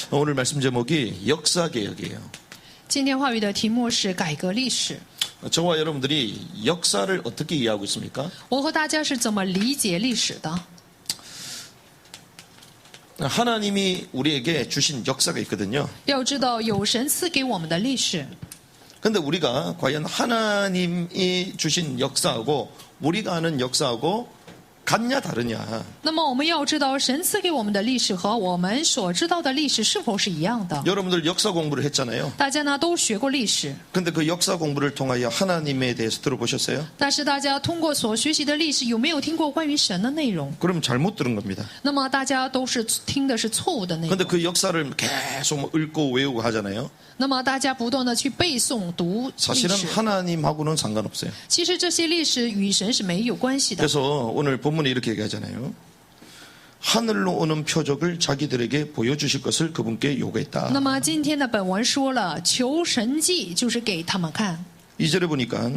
오늘 말씀 제목이 역사개혁이에요. 今天话语的题目是改革历史。 저와 여러분들이 역사를 어떻게 이해하고 있습니까? 我和大家是怎么理解历史的？ 하나님이 우리에게 주신 역사가 있거든요. 要知道有神赐给我们的历史， 근데 우리가 과연 하나님이 주신 역사하고 우리가 아는 역사하고 같냐 다르냐? 那么我们要知道神赐给我们的历史和我们所知道的历史是否是一样的？ 여러분들 역사 공부를 했잖아요. 大家呢都学过历史， 근데 그 역사 공부를 통하여 하나님에 대해서 들어보셨어요? 但是大家通过所学习的历史有没有听过关于神的内容？ 그럼 잘못 들은 겁니다. 那么大家都是听的是错误的内 근데 容。 그 역사를 계속 읽고 외우고 하잖아요. 那么大家不断的去背诵读历 사실은 史， 하나님하고는 상관없어요. 其实这些历史与神是没有关系的。 그래서 오늘 본문에 이렇게 얘기하잖아요. 하늘로 오는 표적을 자기들에게 보여주실 것을 그분께 요구했다. 那么今天的本文说了，求神迹就是给他们看。 2절에 보니까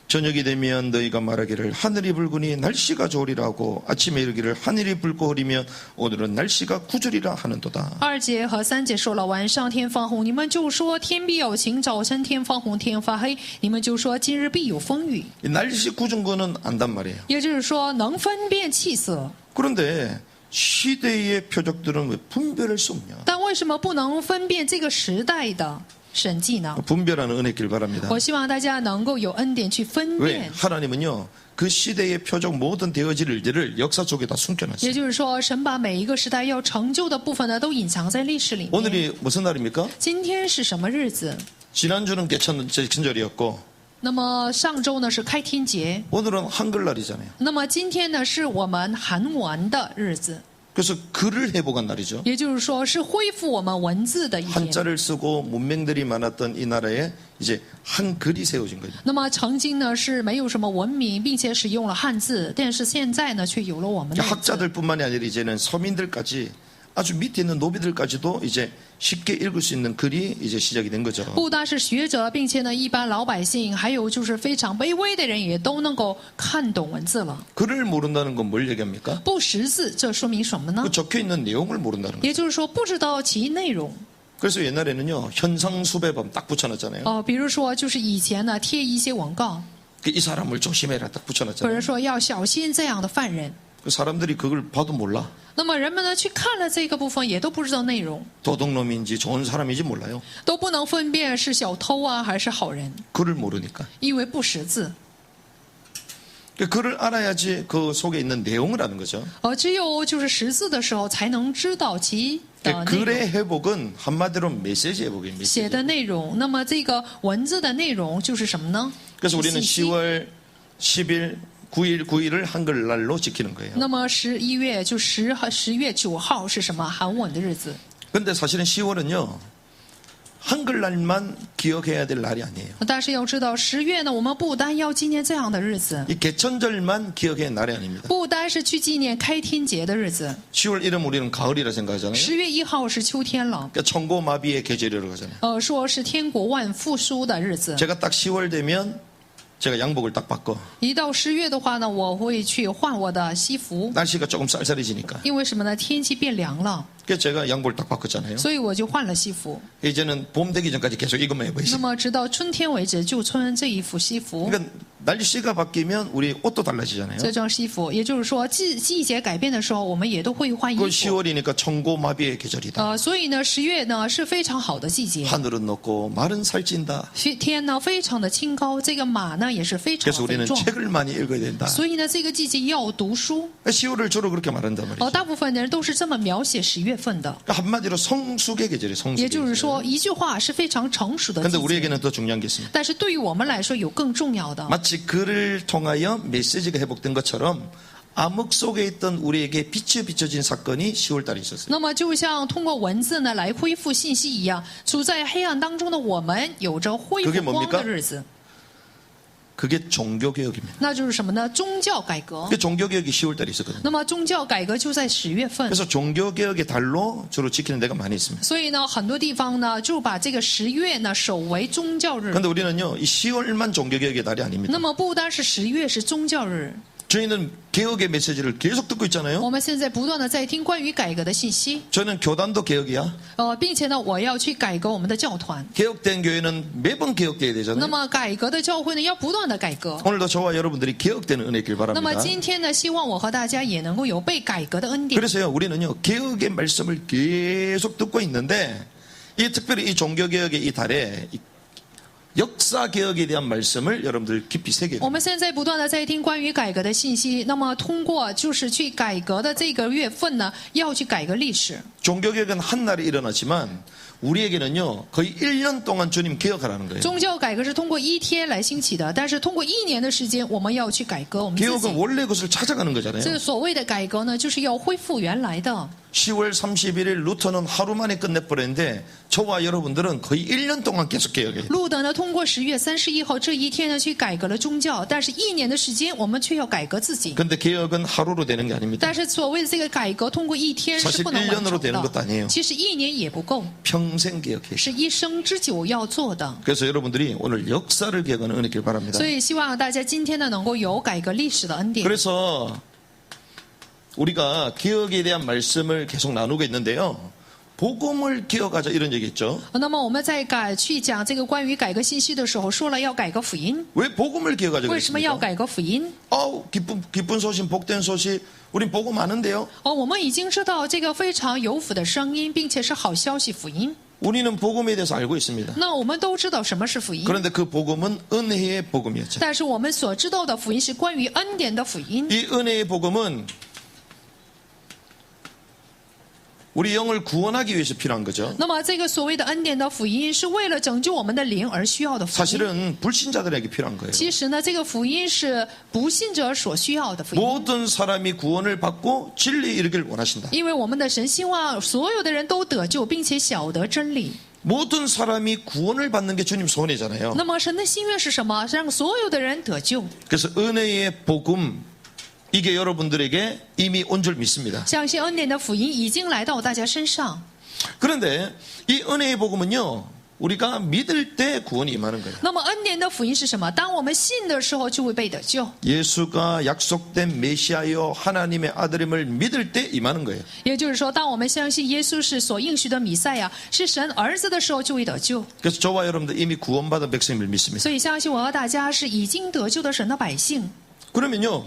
저녁이 되면 너희가 말하기를 하늘이 붉으니 날씨가 좋으리라 하고 아침에 이르기를 하늘이 붉고 흐리면 오늘은 날씨가 구절이라 하는도다. 2节和3节说了，晚上天放红，你们就说天必有晴；早晨天放红，天发黑，你们就说今日必有风雨。 이 날씨 구준 거는 안단 말이에요. 也就是说，能分辨气色， 그런데 시대의 표적들은 왜 분별할 수 없냐? 但为什么不能分辨这个时代的神迹呢？ 분별하는 은혜 길 바랍니다. 我希望大家能够有恩典去分 왜 辨。 하나님은요 그 시대의 표적 모든 되어질 일들을 역사 속에 다 숨겨놨어요. 也就是说，神把每一个时代要成就的部分呢，都隐藏在历史里面。 오늘이 무슨 날입니까? 今天是什么日子？ 지난주는 개천절이었고 那么上周呢是开天节， 오늘은 한글날이잖아요. 那么今天呢是我们韩文的日子， 그래서 글을 회복한 날이죠. 也就是说是恢复我们文字的一天。 한자를 쓰고 문맹들이 많았던 이 나라에 이제 한글이 세워진 거죠. 那么曾经呢是没有什么文明，并且使用了汉字，但是现在呢却有了我们的文字。 학자들뿐만이 아니라 이제는 서민들까지 아주 밑에 있는 노비들까지도 이제 쉽게 읽을 수 있는 글이 이제 시작이 된 거죠. 不单是学者，并且呢一般老百姓，还有就是非常卑微的人，也都能够看懂文字了。 글을 모른다는 건 뭘 얘기합니까? 不识字，这说明什么呢 그 ？ 적혀 있는 내용을 모른다는 거죠. 也就是说不知道其内容。 그래서 옛날에는요 현상수배범 딱 붙여놨잖아요. 比如说就是以前呢贴一些广告， 이 사람을 조심해라 딱 或者 붙여놨잖아요. 说要小心这样的犯人。 그 사람들이 그걸 봐도 몰라. 那么人们呢去看了这个部分，也都不知道内容， 도둑놈인지 좋은 사람인지 몰라요. 都不能分辨是小偷啊还是好人， 글을 모르니까. 因为不识字。 글을 알아야지 그 속에 있는 내용을 아는 거죠. 只有就是识字的时候，才能知道其的内容 글의 회복은 한마디로 메시지 회복입니다. 写的内容。那么这个文字的内容就是什么呢？ 그래서 우리는 信息。 10월 10일 9일을 한글날로 지키는 거예요. 那么11月就10月9号是什么？韩文的日子。 근데 사실은 10월은요. 한글날만 기억해야 될 날이 아니에요. 但是要知道10月呢，我们不单要纪念这样的日子， 이 개천절만 기억해야 할 날이 아닙니다. 不单是去纪念开天节的日子。 10월 1일은 우리는 가을이라 생각하잖아요. 10月1号是秋天了， 그러니까 천고마비의 계절이라고 하잖아요. 说是天国万复苏的日子。 제가 딱 10월 되면 제가 양복을 딱 바꿔. 一到10月的话呢，我会去换我的西服， 날씨가 조금 쌀쌀해지니까. 因为什么呢？天气变凉了， 그래서 제가 양복을 딱 바꿨잖아요. 所以我就换了西服。 이제는 봄 되기 전까지 계속 이것만 입고 那 있어요. 么直到春天为止，就穿这一副西服。 그러니까 날씨가 바뀌면 우리 옷도 달라지잖아요. 这张西服，也就是说季节改变的时候，我们也都会换衣 그 服。 10월이니까 천고마비의 계절이다. 所以呢10月呢是非常好的季节， 하늘은 높고 말은 살찐다. 天呢非常的清高，这个马呢也是非常 그래서 肥 우리는 壮。 책을 많이 읽어야 된다. 所以呢这个季节要读书。 10월을 주로 그렇게 말한단 말이죠. 大部分的人都是这么描写10月份的， 그러니까 한마디로 성숙의 계절이에요. 也 성숙의 就是 계절. 说一句话是非常成熟的 근데 季节。 우리에게는 더 중요한 게 있습니다. 但是对于我们来说有更重要的， 마치 글을 통하여 메시지가 회복된 것처럼 암흑 속에 있던 우리에게 빛이 비춰진 사건이 10월 달에 있었어요. 那么就像通过文字呢来恢复信息一样，处在黑暗当中的我们有着恢 그게 复光 뭡니까 的日子。 그게 종교개혁입니다. 那就是什么呢？宗教改革。 그 종교개혁이 10월 달에 있었거든요. 那么宗教改革就在10月份， 그래서 종교개혁의 달로 주로 지키는 데가 많이 있습니다. 所以呢，很多地方呢就把这个10月呢守为宗教日。 그런데 우리는요, 이 10월만 종교개혁의 달이 아닙니다. 那么不单是10月是宗教日， 저희는 개혁의 메시지를 계속 듣고 있잖아요. 我们现在不断的在听关于改革的信息， 저는 교단도 개혁이야. 并且呢，我要去改革我们的教团。 개혁된 교회는 매번 개혁돼야 那 되잖아요. 么改革的教会呢，要不断的改革。 오늘도 저와 여러분들이 개혁되는 은혜길 那么 바랍니다. 今天呢，希望我和大家也能够有被改革的恩典。 그래서요, 우리는요, 개혁의 말씀을 계속 듣고 있는데, 이 특별히 이 종교개혁의 이 달에 이 역사개혁에 대한 말씀을 여러분들 깊이 새겨요. 我们现在不断的在听关于改革的信息，那么通过就是去改革的这个月份呢，要去改革历史。 종교개혁은 한 날에 일어나지만 우리에게는요, 거의 1년 동안 주님 개혁하라는 거예요. 宗教改革是通过一天来兴起的，但是通过1年的时间，我们要去改革我们自 개혁은 己。 원래 것을 찾아가는 거잖아요. 这所谓的改革呢，就是要恢复原来的。 10월 31일 루터는 하루 만에 끝내버렸는데 저와 여러분들은 거의 1년 동안 계속 개혁해요. 路德呢，通过10月31号这一天呢，去改革了宗教，但是1年的时间，我们却要改革自己。 근데 개혁은 하루로 되는 게 아닙니다. 但是所谓的这个改革，通过一天是不能 사실 完 1년으로 成 되는 것도 的。 아니에요. 其实1年也不够， 평생 개혁해요. 是一生之久要做的。 그래서 여러분들이 오늘 역사를 개혁하는 은혜길 바랍니다. 所以希望大家今天呢，能够有改革历史的恩典。 그래서 우리가 개혁에 대한 말씀을 계속 나누고 있는데요. 복음을 기억하자 이런 얘기 했죠. 那么我们在去讲这个关于改革信息的时候，说了要改革福音。 왜 복음을 기억하자 为什么要 그랬습니까? 改革福音？ 기쁜 소식, 복된 소식, 우린 복음 아는데요. 我们已经知道这个非常有福的声音，并且是好消息福音。 우리는 복음에 대해서 알고 있습니다. 那我们都知道什么是福音， 그런데 그 복음은 은혜의 복음이었죠. 但是我们所知道的福音是关于恩典的福音。 이 은혜의 복음은 우리 영을 구원하기 위해서 필요한 거죠. 那么这个所谓的恩典的福音，是为了拯救我们的灵而需要的福音。 사실은 불신자들에게 필요한 거예요. 其实呢，这个福音是不信者所需要的福音。 모든 사람이 구원을 받고 진리에 이르기를 원하신다. 因为我们的神希望所有的人都得救，并且晓得真理。 모든 사람이 구원을 받는 게 주님 소원이잖아요. 那么神的心愿是什么？是让所有的人得救。 그래서 은혜의 복음 이게 여러분들에게 이미 온 줄 믿습니다. 相信恩典的福音已经来到大家身上。 그런데 이 은혜의 복음은요. 우리가 믿을 때 구원이 임하는 거예요. 那么恩典的福音是什么？当我们信的时候，就会被得救。 예수가 약속된 메시아여 하나님의 아들임을 믿을 때 임하는 거예요. 也就是说，当我们相信耶稣是所应许的弥赛亚，是神儿子的时候，就会得救。 그래서 저와 여러분들 이미 구원받은 백성임을 믿습니다. 所以，相信我和大家是已经得救的神的百姓。 그러면요.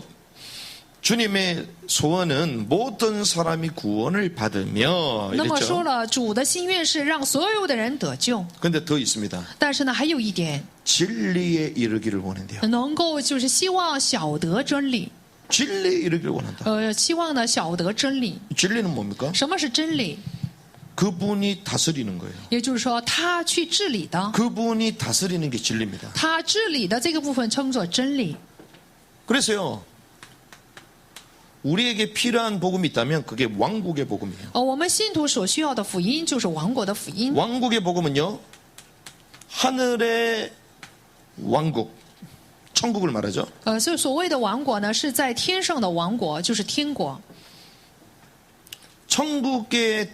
주님의 소원은 모든 사람이 구원을 받으며 那么说 이랬죠. 了，主的心愿是让所有的人得救。 근데 더 있습니다. 但是呢，还有一点， 진리에 이르기를 원한대요. 能够就是希望晓得真理。 진리에 이르기를 원한다. 希望呢晓得真理。 진리는 뭡니까? 什么是真理？ 그분이 다스리는 거예요. 也就是说，他去治理的， 그분이 다스리는 게 진리입니다. 他治理的这个部分称作真理。 그래서요. 우리에게 필요한 복음이 있다면 그게 왕국의 복음이에요. 我们信徒所需要的福音就是王国的福音。 왕국의 복음은요. 하늘의 왕국, 천국을 말하죠. 所以所谓的王国呢，是在天上的王国，就是天国。 천국에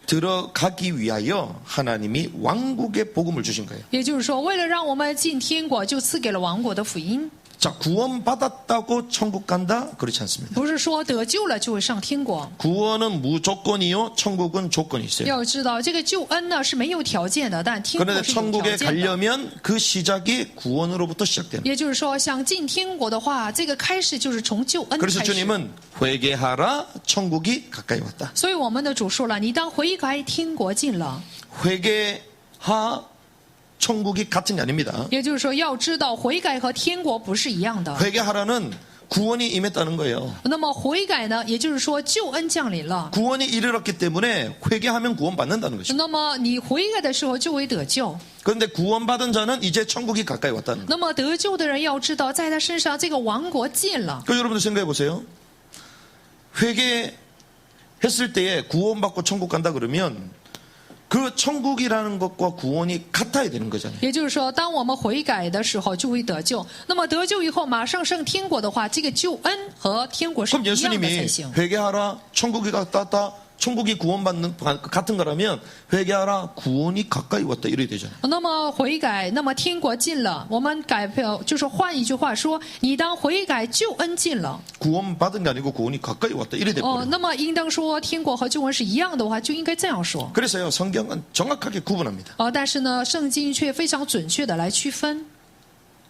들어가기 위하여 하나님이 왕국의 복음을 주신 거예요. 也就是说，为了让我们进天国，就赐给了王国的福音。 자, 구원받았다고 천국 간다? 그렇지 않습니다. 不是说得救了就会上天国。 구원은 무조건이요, 천국은 조건이 있어요. 要知道，这个救恩呢是没有条件的，但天国 그런데 是有条 천국에 件的。 가려면 그 시작이 구원으로부터 시작되는 거예요. 也就是说，想进天国的话，这个开始就是从救恩 그래서 开始。 주님은 회개하라, 천국이 가까이 왔다. 所以我们的主说了，你当悔改，天国近了。 회개하, 천국이 같은 게 아닙니다. 也就是说，要知道悔改和天国不是一样的。 회개하라는 구원이 임했다는 거예요. 那么悔改呢，也就是说救恩降临了。 구원이 이르렀기 때문에 회개하면 구원받는다는 것이죠. 那么你悔改的时候就会得救。 그런데 구원받은 자는 이제 천국이 가까이 왔다는 거예요. 那么得救的人要知道，在他身上这个王国近了。 그 여러분들 생각해 보세요. 회개했을 때에 구원받고 천국 간다 그러면 그 천국이라는 것과 구원이 같아야 되는 거잖아요. 也就是说，当我们悔改的时候，就会得救。那么得救以后，马上上天国的话，这个救恩和天国是 그럼 一样的才 예수님이 行。 회개하라, 천국이 갔다 왔다, 천국이 구원받는 같은 거라면 회개하라 구원이 가까이 왔다 이래야 되잖아요. 那么悔改，那么天国近了。我们改票就是换一句话说，你当悔改，救恩近了。 구원받은 게 아니고 구원이 가까이 왔다 이래야 돼버려요. 那么应当说天国和救恩是一样的话，就应该这样说。 그래서요 성경은 정확하게 구분합니다. 但是呢，圣经却非常准确的来区分。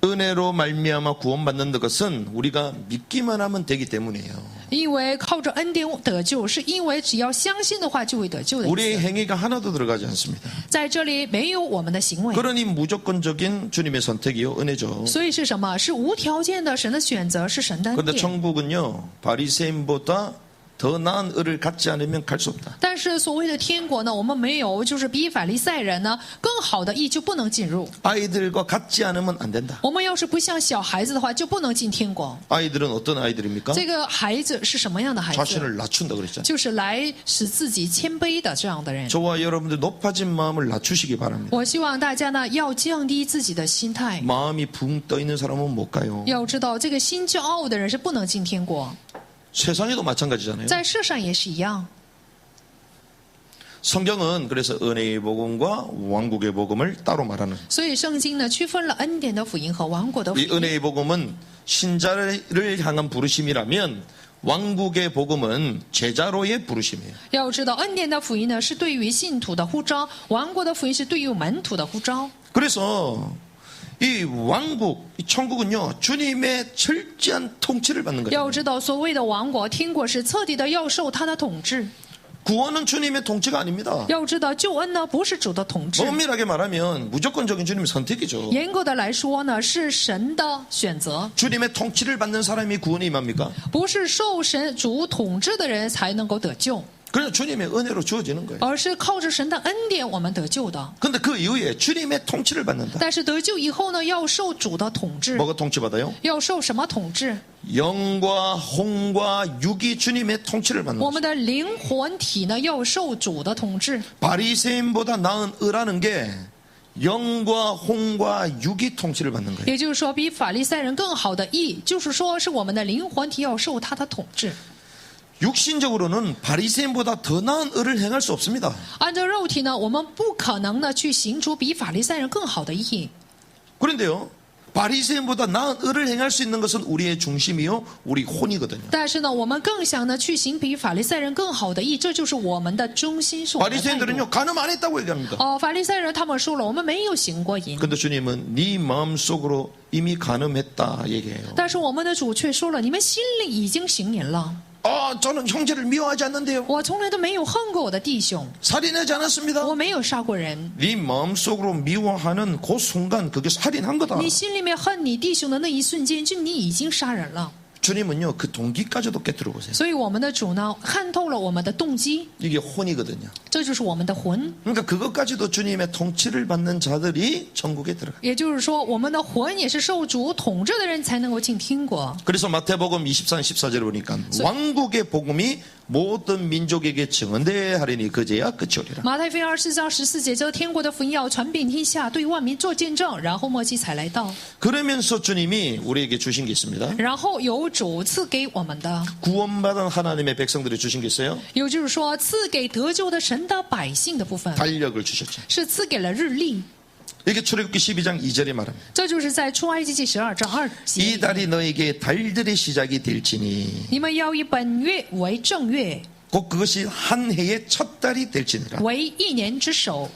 은혜로 말미암아 구원받는 것은 우리가 믿기만 하면 되기 때문이에요. 因为靠着恩典得救，是因为只要相信的话就会得救的意 우리의 思。 행위가 하나도 들어가지 않습니다. 在这里没有我们的行为， 그러니 무조건적인 주님의 선택이요 은혜죠. 所以是什么？是无条件的神的选择，是神的恩 그런데 典。 천국은요 바리새인보다 더 나은 을을 갖지 않으면 갈 수 없다. 但是所谓的天国呢，我们没有，就是比法利赛人呢更好的义就不能进入。 아이들과 같지 않으면 안 된다. 我们要是不像小孩子的话，就不能进天国。 아이들은 어떤 아이들입니까? 这个孩子是什么样的孩子？ 자신을 낮춘다 그랬잖아요. 就是来使自己谦卑的这样的人。 저와 여러분들 높아진 마음을 낮추시기 바랍니다. 我希望大家呢要降低自己的心态， 마음이 붕 떠 있는 사람은 못 가요. 要知道这个心骄傲的人是不能进天国， 세상에도 마찬가지잖아요. 在世上也是一样。 성경은 그래서 은혜의 복음과 왕국의 복음을 따로 말하는. 所以圣经呢区分了恩典的福音和王国的福 이 音。 은혜의 복음은 신자를 향한 부르심이라면 왕국의 복음은 제자로의 부르심이에요. 要知道恩典的福音呢是对于信徒的呼召，王国的福音是对于门徒的呼召。 그래서 이 왕국, 이 천국은요 주님의 철저한 통치를 받는 거예요. 要知道所谓的王国、天国是彻底的要受他的统治。 구원은 주님의 통치가 아닙니다. 要知道救恩呢不是主的统治， 엄밀하게 말하면 무조건적인 주님의 선택이죠. 严格的来说呢是神的选择， 주님의 통치를 받는 사람이 구원에 임합니까? 不是受神主统治的人才能够得救， 그냥 주님의 은혜로 주어지는 거예요. 而是靠着神的恩典我们得救的。 근데 그 이후에 주님의 통치를 받는다. 但是得救以后呢，要受主的统治， 뭐가 통치받아요? 要受什么统治？ 영과 혼과 육이 주님의 통치를 받는 我 거죠. 们的灵魂体呢要受主的统治。 바리새인보다 나은 의라는 게 영과 혼과 육이 통치를 받는 거예요. 也就是说，比法利赛人更好的义，就是说是我们的灵魂体要受他的统治。 육신적으로는 바리새인보다 더 나은 의를 행할 수 없습니다. 按照肉体呢，我们不可能呢去行出比法利赛人更好的义。 그런데요, 바리새인보다 나은 의를 행할 수 있는 것은 우리의 중심이요, 우리 혼이거든요. 但是呢，我们更想呢去行比法利赛人更好的义，这就是我们的中心，是我们的态度。 바리새인들은요, 간음 안 했다고 얘기합니다. 法利赛人他们说了，我们没有行过淫。 근데 주님은 네 마음속으로 이미 간음했다 얘기해요. 但是我们的主却说了，你们心里已经行淫了。 저는 형제를 미워하지 않는데요. 我从来都没有恨过我的弟兄， 살인하지 않았습니다. 我没有杀过人。 네 마음속으로 미워하는 그 순간 그게 살인한 거다. 你心里面恨你弟兄的那一瞬间，就你已经杀人了。 주님은요 그 동기까지도 깨뜨려 보세요. 所以我们的主呢，看透了我们的动机， 이게 혼이거든요. 这就是我们的魂。 그러니까 그것까지도 주님의 통치를 받는 자들이 천국에 들어가. 也就是说，我们的魂也是受主统治的人才能够进天国。 그래서 마태복음 24장 14절에 보니까 왕국의 복음이 모든 민족에게 증언되어야 하리니 그제야 끝이 오리라. 马太福音24章14节，这天国的福音要传遍天下，对万民做见证，然后末期才来到。 그러면서 주님이 우리에게 주신 게 있습니다. 然后有主赐给我们的， 구원받은 하나님의 백성들이 주신 게 있어요. 也就是说赐给得救的神的百姓的部分， 달력을 주셨죠. 是赐给了日历。 이게 출애굽기 12장 2절에 말합니다. 这就是在出埃及记12章2节， 이 달이 너에게 달들의 시작이 될지니 你们要以本月为正月， 곧 그것이 한 해의 첫 달이 될지니라. 为一年之首。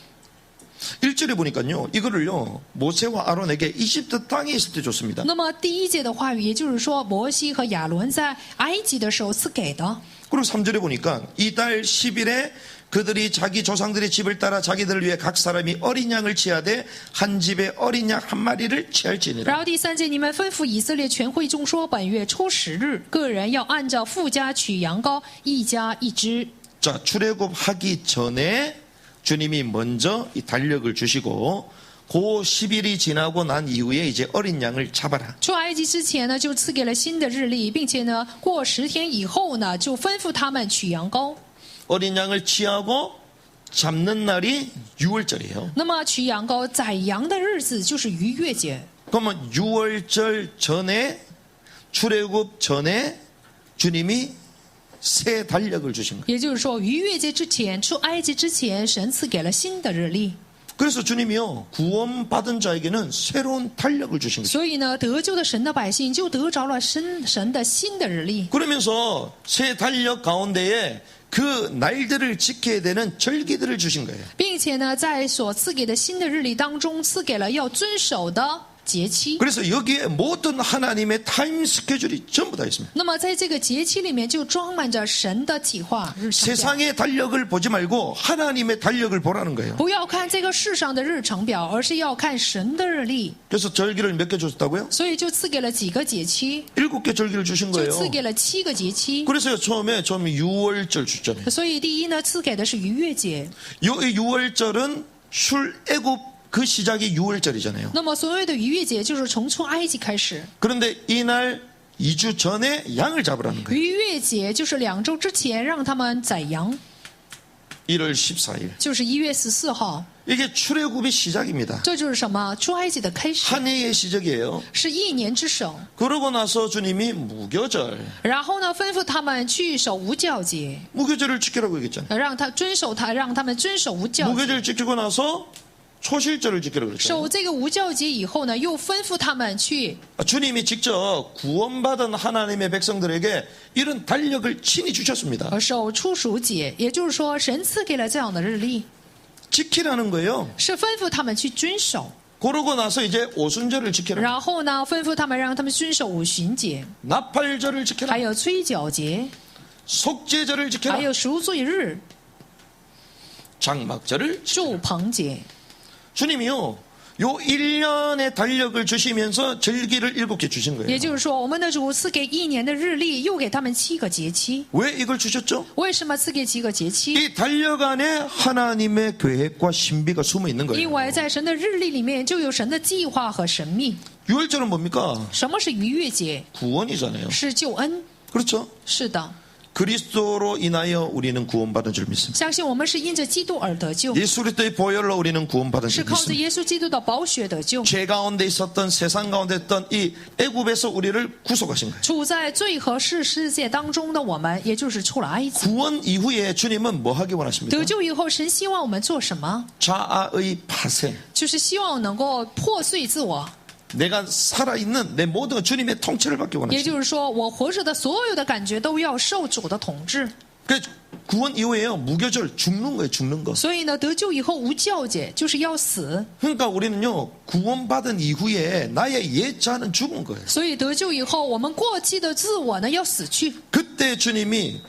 1절에 보니까요. 이거를요. 모세와 아론에게 이집트 땅에 있을 때 줬습니다. 那么第一节的话语，也就是说摩西和亚伦在埃及的时候赐给的。 그리고 3절에 보니까 이 달 10일에 그들이 자기 조상들의 집을 따라 자기들을 위해 각 사람이 어린 양을 취하되 한 집에 어린 양 한 마리를 취할지니라. 然后第3节，你们吩咐以色列全会众说，本月初10日，个人要按照父家取羊羔，一家一只。 자, 출애굽하기 전에 주님이 먼저 이 달력을 주시고 그 10일이 지나고 난 이후에 이제 어린 양을 잡아라. 出埃及之前呢，就赐给了新的日历，并且呢，过10天以后呢，就吩咐他们取羊羔。 어린 양을 취하고 잡는 날이 6월절이에요. 那么取羊羔宰羊的日子就是逾越节。 그러면 6월절 전에 출애굽 전에 주님이 새 달력을 주신 거예요. 也就是说，逾越节之前，出埃及之前，神赐给了新的日历。 그래서 주님이요, 구원받은 자에게는 새로운 달력을 주신 거죠. 所以呢，得救的神的百姓就得着了神的新的日历。 그러면서 새 달력 가운데에 그 날들을 지켜야 되는 절기들을 주신 거예요. 并且呢，在所赐给的新的日历当中，赐给了要遵守的节期。 그래서 여기에 모든 하나님의 타임 스케줄이 전부 다 있습니다. 那么在这个节期里面，就装满着神的计划日程表。 세상의 달력을 보지 말고 하나님의 달력을 보라는 거예요. 不要看这个世上的日程表，而是要看神的日历。 그래서 절기를 몇 개 줬다고요? 所以就赐给了几个节期， 7개 절기를 주신 就 거예요. 赐给了7个节期。 그래서 처음에 6월절 주잖아요. 所以第一呢，赐给的是逾越节。 이 6월절은 출애굽 그 시작이 6월절이잖아요. 那么所谓的逾越节，就是从出埃及开始。 그런데 이날 2주 전에 양을 잡으라는 거예요. 逾越节就是2周之前让他们宰羊， 1월 14일. 就是1月14号。 이게 출애굽의 시작입니다. 这就是什么？出埃及的开始， 한 해의 시작이에요. 是一年之首。 그러고 나서 주님이 무교절. 然后呢，吩咐他们去守无教节， 무교절을 지키라고 얘기했잖아요. 让他们遵守无教节。 무교절 지키고 나서 초실절을 지키라고 그랬잖아요. 守这个无教节以后呢，又吩咐他们去。 주님이 직접 구원받은 하나님의 백성들에게 이런 달력을 친히 주셨습니다. 守初熟节，也就是说，神赐给了这样的日历， 지키라는 거예요. 是吩咐他们去遵守。 그러고 나서 이제 오순절을 지키라. 然后呢，吩咐他们让他们遵守五旬节， 나팔절을 지키라. 还有催缴节， 속죄절을 还 지키라. 有赎罪日、 장막절을. 祝棚节。 주님이요, 요 1년의 달력을 주시면서 절기를 7개 주신 也 거예요. 就是说，我们的主赐给一年的日历，又给他们7个节期。 왜 이걸 주셨죠? 为什么赐给7个节期？ 이 달력 안에 하나님의 계획과 신비가 숨어 있는 因 거예요. 为在神的日历里面就有神的计划和神秘。 6월절은 뭡니까? 什么是逾越节？ 구원이잖아요. 是救恩。 그렇죠? 是的， 그리스도로 인하여 우리는 구원받은 줄 믿습니다. 相信我们是因着基督而得救， 예수 그리스도의 보혈로 우리는 구원받은 是 줄 靠着 믿습니다. 耶稣基督的宝血得救。 죄 가운데 있었던 세상 가운데 있던 이 애굽에서 우리를 구속하신 거예요. 处在罪和世界当中的我们，也就是出了埃及。 구원 이후에 주님은 뭐 하기 원하십니까? 得救以后，神希望我们做什么？ 자아의 파쇄. 就是希望能够破碎自我， 내가 살아있는 내 모든 주님의 통치를 받기 也 원하십니다. 就是说，我活着的所有的感觉都要受主的统治。 그래서 구원 이후에요, 무교절 죽는 거예요, 죽는 거. 所以呢，得救以后无教节，就是要死。 그러니까 우리는요, 구원받은 이후에 나의 옛자는 죽은 거예요. 所以得救以后，我们过去的自我呢要死去。 그때 주님이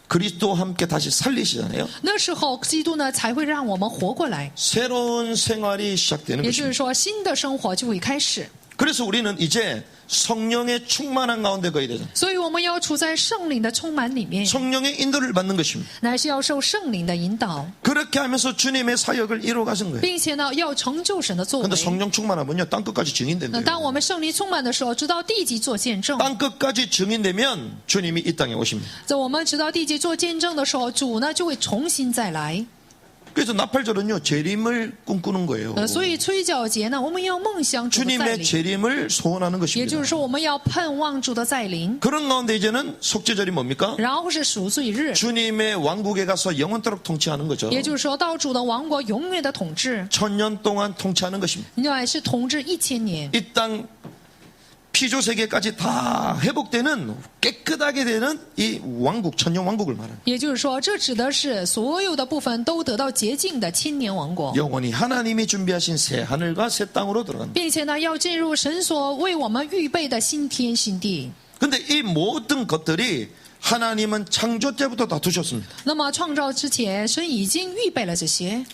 그리스도와 함께 다시 살리시잖아요. 那时候，基督呢才会让我们活过来， 새로운 생활이 시작되는 也就是 것입니다. 说，新的生活就会开始。 그래서 우리는 이제 성령의 충만한 가운데 거야 되잖아요. 所以我们要处在圣灵的充满里面， 성령의 인도를 받는 것입니다. 乃是要受圣灵的引导， 그렇게 하면서 주님의 사역을 이루어 가신 거예요. 并且呢要成就神的作为 근데 。 성령 충만하면요, 땅 끝까지 那 증인된대요. 当我们圣灵充满的时候，直到地极做见证。 땅 끝까지 증인되면 주님이 이 땅에 오십니다. 在我们直到地极做见证的时候，主呢就会重新再来。 그래서 나팔절은요, 재림을 꿈꾸는 거예요. 所以催缴节呢，我们要梦想主的再 주님의 临， 재림을 소원하는 也 것입니다. 就是说，我们要盼望主的再临。 그런 가운데 이제는 속죄절이 뭡니까? 然后是赎罪日， 주님의 왕국에 가서 영원토록 통치하는 거죠. 也就是说，到主的王国永远的统治， 1000년 동안 통치하는 것입니다. 乃是统治1000年。 이 땅 피조 세계까지 다 회복되는 깨끗하게 되는 이 왕국, 천년 왕국을 말합니다. 也就是说，这指的是所有的部分都得到洁净的千年王国， 영원히 하나님이 준비하신 새 하늘과 새 땅으로 들어간다. 并且呢，要进入神所为我们预备的新天新地。 근데 이 모든 것들이 하나님은 창조 때부터 다 두셨습니다. 那么创造之前，神已经预备了这些。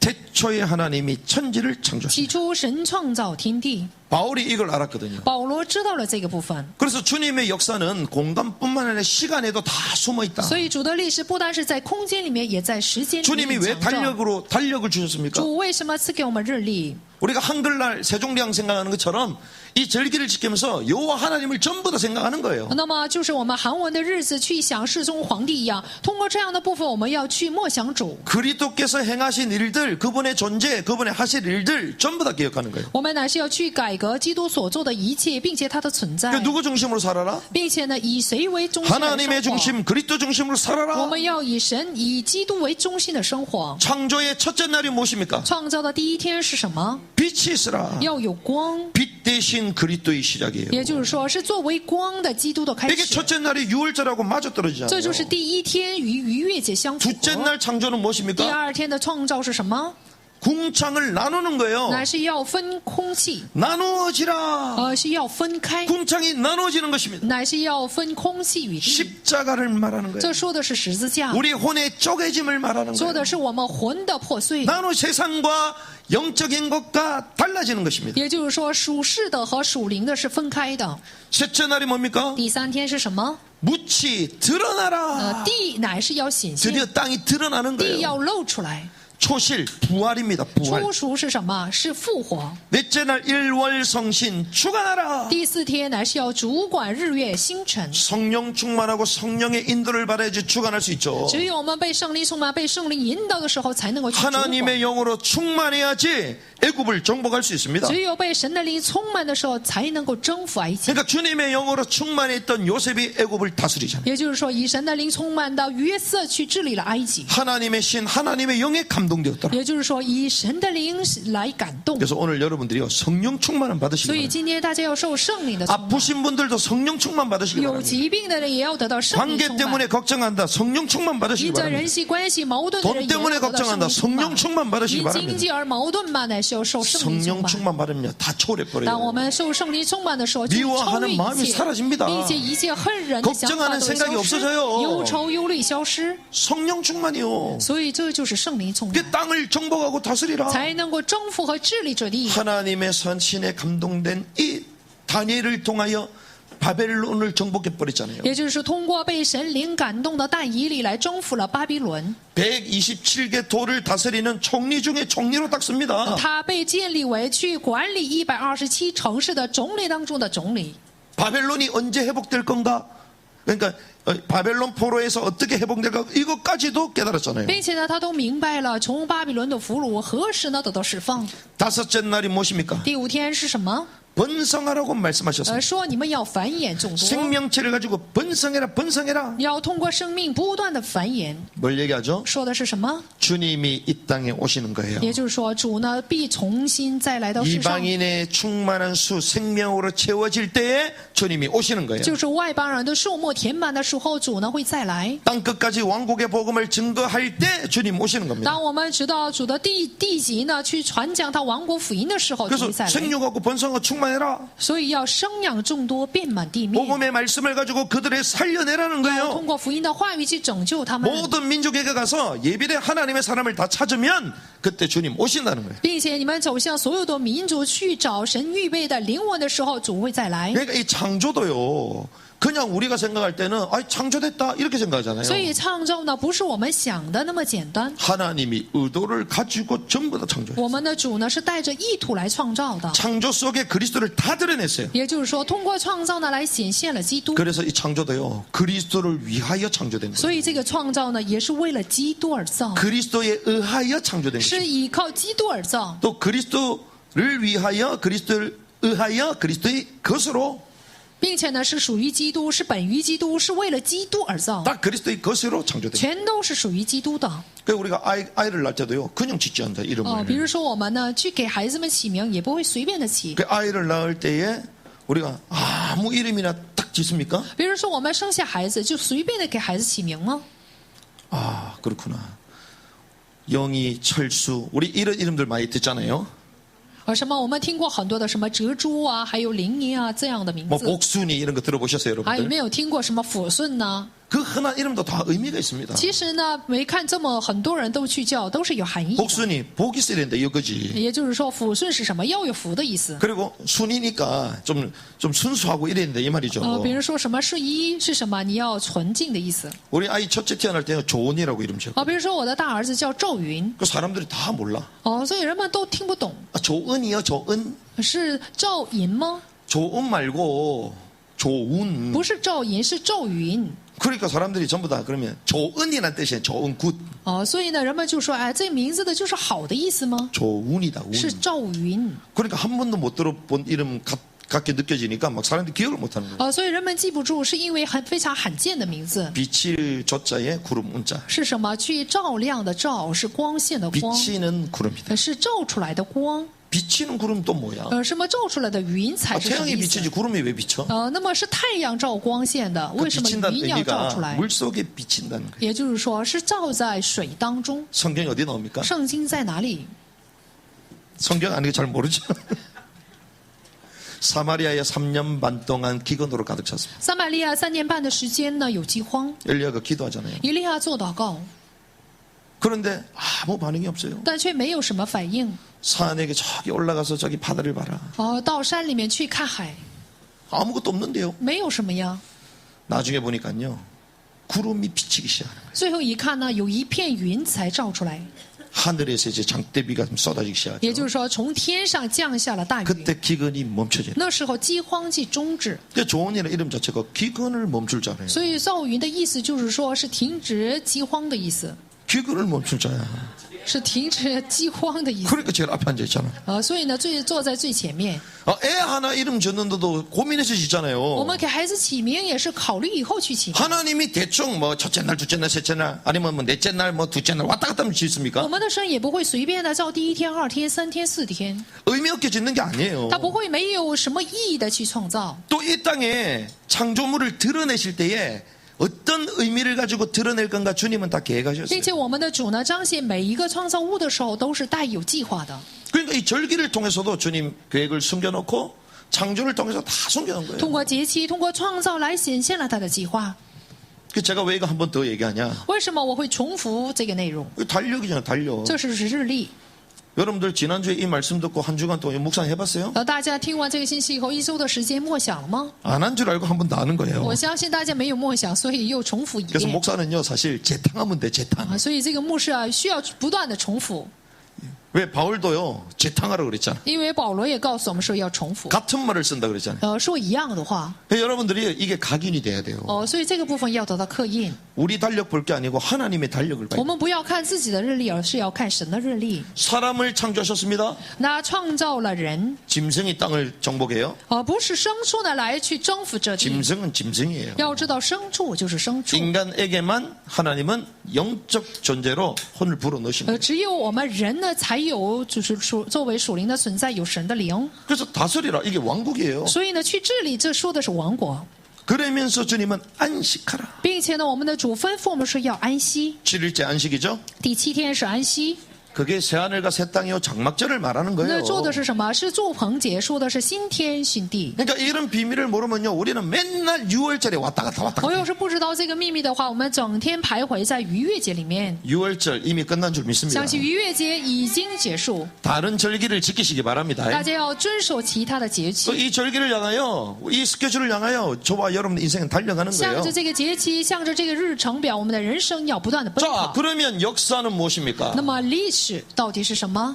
태초에 하나님이 천지를 창조했습니다. 起初，神创造天地， 바울이 이걸 알았거든요. 保罗知道了这个部分。 그래서 주님의 역사는 공간뿐만 아니라 시간에도 다 숨어 있다. 所以主的历史不单是在空间里面，也在时间里 주님이 面 왜 藏着。 달력을 주셨습니까? 主为什么赐给我们日历？ 우리가 한글날 세종대왕 생각하는 것처럼 이 절기를 지키면서 여호와 하나님을 전부 다 생각하는 거예요. 那么就是我们韩文的日子去想世宗皇帝一样，通过这样的部分，我们要去默想主。 그리스도께서 행하신 일들, 그분의 존재, 그분의 하실 일들 전부 다 기억하는 거예요. 我们乃是要去改革基督所做的一切，并且他的存在， 누구 중심으로 살아라? 并且呢，以谁为中心来 하나님의 生活？ 중심, 그리스도 중심으로 我 살아라. 们要以神、以基督为中心的生活。 창조의 첫째 날이 무엇입니까? 创造的第一天是什么？ 빛이 있으라. 要有光， 빛 대신 그리스도의 시작이에요. 也就是说是作为光的基督的开 이게 始。 첫째 날이 유월절하고 맞아 这 떨어지잖아요. 就是第一天与逾越节相符 둘째 合。 날 창조는 第 무엇입니까? 二天的创造是什么？ 궁창을 나누는 거예요. 乃是要分空气， 나누어지라. 是要分开， 궁창이 나누어지는 것입니다. 乃是要分空气与地。 십자가를 말하는 거예요. 这说的是十字架， 우리 혼의 쪼개짐을 말하는 说 거예요. 的是我们魂的破碎。 나누 세상과 영적인 것과 달라지는 것입니다. 也就是说，属世的和属灵的是分开的。 셋째 날이 뭡니까? 第三天是什么？ 묻히 드러나라. 地乃是要显现， 드디어 땅이 드러나는 地 거예요. 要露出来。 초실 부활입니다. 부활. 初熟是什么？是复活。 넷째 날 일월성신 주관하라. 第四天乃是要主管日月星辰。 성령 충만하고 성령의 인도를 받아야지 주관할 수 있죠. 只有我们被圣灵充满、被圣灵引导的时候，才能够去主管。 하나님의 영으로 충만해야지 애굽을 정복할 수 있습니다. 只有被神的灵充满的时候，才能够征服埃及。 그러니까 주님의 영으로 충만했던 요셉이 애굽을 다스리잖아요. 也就是说，以神的灵充满的约瑟去治理了埃及。 하나님의 신, 하나님의 영에 감동되었더라. 也就是说，以神的灵来感动。 그래서 오늘 여러분들이요 성령 충만을 받으시기 所以 바랍니다. 今天大家要受圣灵的充满。 아프신 분들도 성령 충만 받으시기 有 바랍니다. 疾病的人也要得到圣灵 관계 充满。 때문에 걱정한다. 성령 충만 받으시기 因着 바랍니다. 人际关系矛盾的人 돈 也要 때문에 得到圣灵 걱정한다. 充满 성령 충만 받으시기 因 바랍니다. 经济而矛盾嘛，乃是要受圣灵充 성령 满。 충만 받으면 다 초월해버려요. 当我们受圣灵充满的时候，就超越 미워하는 一 마음이 切， 사라집니다. 并且一切恨人的想法 걱정하는 都会 생각이 消失， 없어져요. 忧愁忧虑消失。 성령 충만이요. 所以这就是圣灵充 그 满， 땅을 정복하고 다스리라. 才能够征服和治理这地。 하나님의 선신에 감동된 이 다니엘을 통하여 바벨론을 정복해 버렸잖아요. 也就是通过被神灵感动的但以理来征服了巴比伦， 127개 도를 다스리는 총리 중에 총리로 딱 씁니다. 他被建立为去管理127城市的总理当中的总理。 바벨론이 언제 회복될 건가? 그러니까 바벨론 포로에서 어떻게 회복될까? 이것까지도 깨달았잖아요. 并且呢，他都明白了从巴比伦的俘虏何时呢得到释放。 다섯째 날이 무엇입니까? 第五天是什么？ 번성하라고 말씀하셨습니다. 说你们要繁衍众多， 생명체를 가지고 번성해라 번성해라. 要通过生命不断的繁衍。 뭘 얘기하죠? 说的是什么？ 주님이 이 땅에 오시는 거예요. 也就是说，主呢必重新再来到世上， 이방인의 충만한 수 생명으로 채워질 때에 주님이 오시는 거예요. 就是外邦人的数目填满的时候，主呢会再来。 땅 끝까지 왕국의 복음을 증거할 때 주님 오시는 겁니다. 当我们知道主的地级呢去传讲他王国福音的时候，主 그래서 会再来。 생육하고 번성하고 충만해라. 所以要生养众多，遍满地面， 복음의 말씀을 가지고 그들을 살려내라는 通 거예요. 过福音的话语去拯救他们。 모든 민족에게 가서 예비된 하나님의 사람을 다 찾으면 그때 주님 오신다는 거예요. 并且你们走向所有的民族去找神预备的灵魂的时候，主会再来。 그러니까 이 창조도요. 그냥 우리가 생각할 때는 아 창조됐다 이렇게 생각하잖아요. 所以创造呢不是我们想的那么简单， 하나님이 의도를 가지고 전부 다 창조해요. 我们的主呢是带着意图来创造的。 창조 속에 그리스도를 다 드러냈어요. 也就是说，通过创造呢来显现了基督。 그래서 이 창조도요. 그리스도를 위하여 창조된 거예요. 所以这个创造呢，也是为了基督而造， 그리스도에 의하여 창조된 是 거죠. 依靠基督而造。 또 그리스도를 위하여 그리스도를 의하여 그리스도의 것으로 并且呢，是属于基督，是本于基督，是为了基督而造， 다 그리스도의 것으로 창조된 거예요. 全都是属于基督的。 그러니까 우리가 아이를 낳을 때도요. 그냥 짓지 않다 比 이름을. 如说我们呢去给孩子们起名，也不会随便的起。 그 아이를 낳을 때에 우리가 아무 이름이나 딱 짓습니까? 比如说我们生下孩子，就随便的给孩子起名吗？ 아 그렇구나. 영희, 철수 우리 이런 이름들 많이 듣잖아요. 什么？我们听过很多的什么哲珠啊，还有灵音啊这样的名 뭐 字， 복순이 이런 거 들어보셨어요 还有 여러분들? 没有听过什么抚顺呢？ 그 흔한 이름도 다 의미가 있습니다. 其实呢，没看这么很多人都去叫，都是有含义的。 복순이 복이 있어야 된다 이거지. 也就是说，抚顺是什么？要有福的意思。 그리고 순이니까 좀 순수하고 이래야 된다 이 말이죠. 比如说什么是一是什么？你要纯净的意思。 우리 아이 첫째 태어날 때는 조은이라고 이름 지었고 比如说我的大儿子叫赵云， 그 사람들이 다 몰라. 所以人们都听不懂， 아, 조은이요 조은. 是赵银吗？ 조은 말고 조운. 不是赵银，是赵云。 그러니까 사람들이 전부 다 그러면 조은이란 뜻이에요. 조은 굿. 所以呢，人们就说，哎，这名字的就是好的意思吗？ 조운이다. 운. 是赵云。 그러니까 한 번도 못 들어본 이름 같게 느껴지니까 막 사람들이 기억을 못하는 거예요. 所以人们记不住，是因为非常罕见的名字。 빛을 조자에 구름 운자. 是什么？去照亮的照，是光线的光， 비치는 구름이다. 是照出来的光。 비치는 구름 또 뭐야? 什么照出来的云彩 아, 是什么 태양이 意思？ 비치지 구름이 왜 비쳐? 那么是太阳照光线的， 그 为什么 비친다는 云要照出 의미가 来？ 물속에 비친다는 거예요. 也就是说，是照在水当中。 성경이 어디 나옵니까? 圣经在哪里？ 성경 아는 게 잘 모르죠. 사마리아에 3년 반 동안 기근으로 가득 찼습니다. 撒玛利亚3年半的时间呢，有饥荒。 엘리야가 기도하잖아요. 以利亚做祷告， 그런데 아무 반응이 없어요. 但却没有什么反应。 산에게 저기 올라가서 저기 바다를 봐라. 到山里面去看海， 아무것도 없는데요. 没有什么呀。 나중에 보니까요. 구름이 비치기 시작하는 거예요. 最后一看呢，有一片云彩照出来， 하늘에서 이제 장대비가 좀 쏟아지기 也 시작하죠. 就是说，从天上降下了大雨。 그때 기근이 멈춰져요. 那时候饥荒即终止。 조은이라는 이름 자체가 기근을 멈출 자래요. 所以赵云的意思就是说，是停止饥荒的意思， 기근을 멈출 자야. 是停止饥荒的意思。 그러니까 제일 앞에 앉아 있잖아. 所以呢，坐在最前面。 애 하나 이름 짓는데도 고민해서 我 짓잖아요. 们给孩子起名也是考虑以后去起名。 하나님이 대충 뭐 첫째 날, 둘째 날, 셋째 날, 아니면 뭐 넷째 날, 뭐 둘째 날 왔다 갔다 하면 我 짓습니까? 们的神也不会随便的照第一天、2天、3天、4天， 의미 없게 짓는 게 아니에요. 他不会没有什么意义的去创造。 또 이 땅에 창조물을 드러내실 때에 어떤 의미를 가지고 드러낼 건가 주님은 다 并 계획하셨어요. 且我们的主呢，彰显每一个创造物的时候，都是带有计划的。 그러니까 이 절기를 통해서도 주님 계획을 숨겨놓고 창조를 통해서 다 숨겨놓은 通 거예요. 过节期，通过创造来显现了他的计划。 그 제가 왜 이거 한 번 더 얘기하냐? 为什么我会重复这个内容？ 이거 달력이잖아요, 달력. 这是日历。 여러분들 지난주에 이 말씀 듣고 한 주간 동안 묵상 해봤어요? 大家听完这个信息以后，1周的时间默想了吗？ 안 한 줄 알고 한 번 더 하는 거예요. 我相信大家没有默想，所以又重复一 그래서 遍。 목사는요, 사실 재탕하면 돼, 재탕. 所以这个牧师啊，需要不断的重复。 왜 바울도요, 재탕하라고 그랬잖아. 因为保罗也告诉我们说要重复， 같은 말을 쓴다 그랬잖아요. 说一样的话。 여러분들이 이게 각인이 돼야 돼요. 所以这个部分要得到刻印。 우리 달력 볼 게 아니고 하나님의 달력을 我 봐요. 们不要看自己的日历，而是要看神的日历。 사람을 창조하셨습니다. 那创造了人， 짐승이 땅을 정복해요. 不是牲畜呢来去征服这地。 짐승은 짐승이에요. 要知道，牲畜就是牲畜。 인간에게만 하나님은 영적 존재로 혼을 불어넣으신 거예요. 只有我们人呢，才有就是作为属灵的存在，有神的灵。 그래서 다스리라. 이게 왕국이에요. 所以呢，去治理，这说的是王国。 그러면서 주님은 안식하라. 并且呢，我们的主吩咐我们说要安息。 7일째 안식이죠. 第7天是安息。 그게 새하늘과 새 땅이요 장막절을 말하는 那 거예요. 做的是什么？是祝棚节，说的是新天新地。 그러니까 이런 비밀을 모르면요, 우리는 맨날 6월절에 왔다 갔다 왔다 我 갔다. 要是不知道这个秘密的话，我们整天徘徊在逾越节里面。 6월절 이미 끝난 줄 믿습니다. 相信逾越节已经结束， 다른 절기를 지키시기 바랍니다. 大家要遵守其他的节期。 이 절기를 향하여, 이 스케줄을 향하여 저와 여러분의 인생은 달려가는 向 거예요. 着这个节期，向着这个日程表，我们的人生要不断的奔 자, 跑。 그러면 역사는 무엇입니까? 那么历史到底是什么？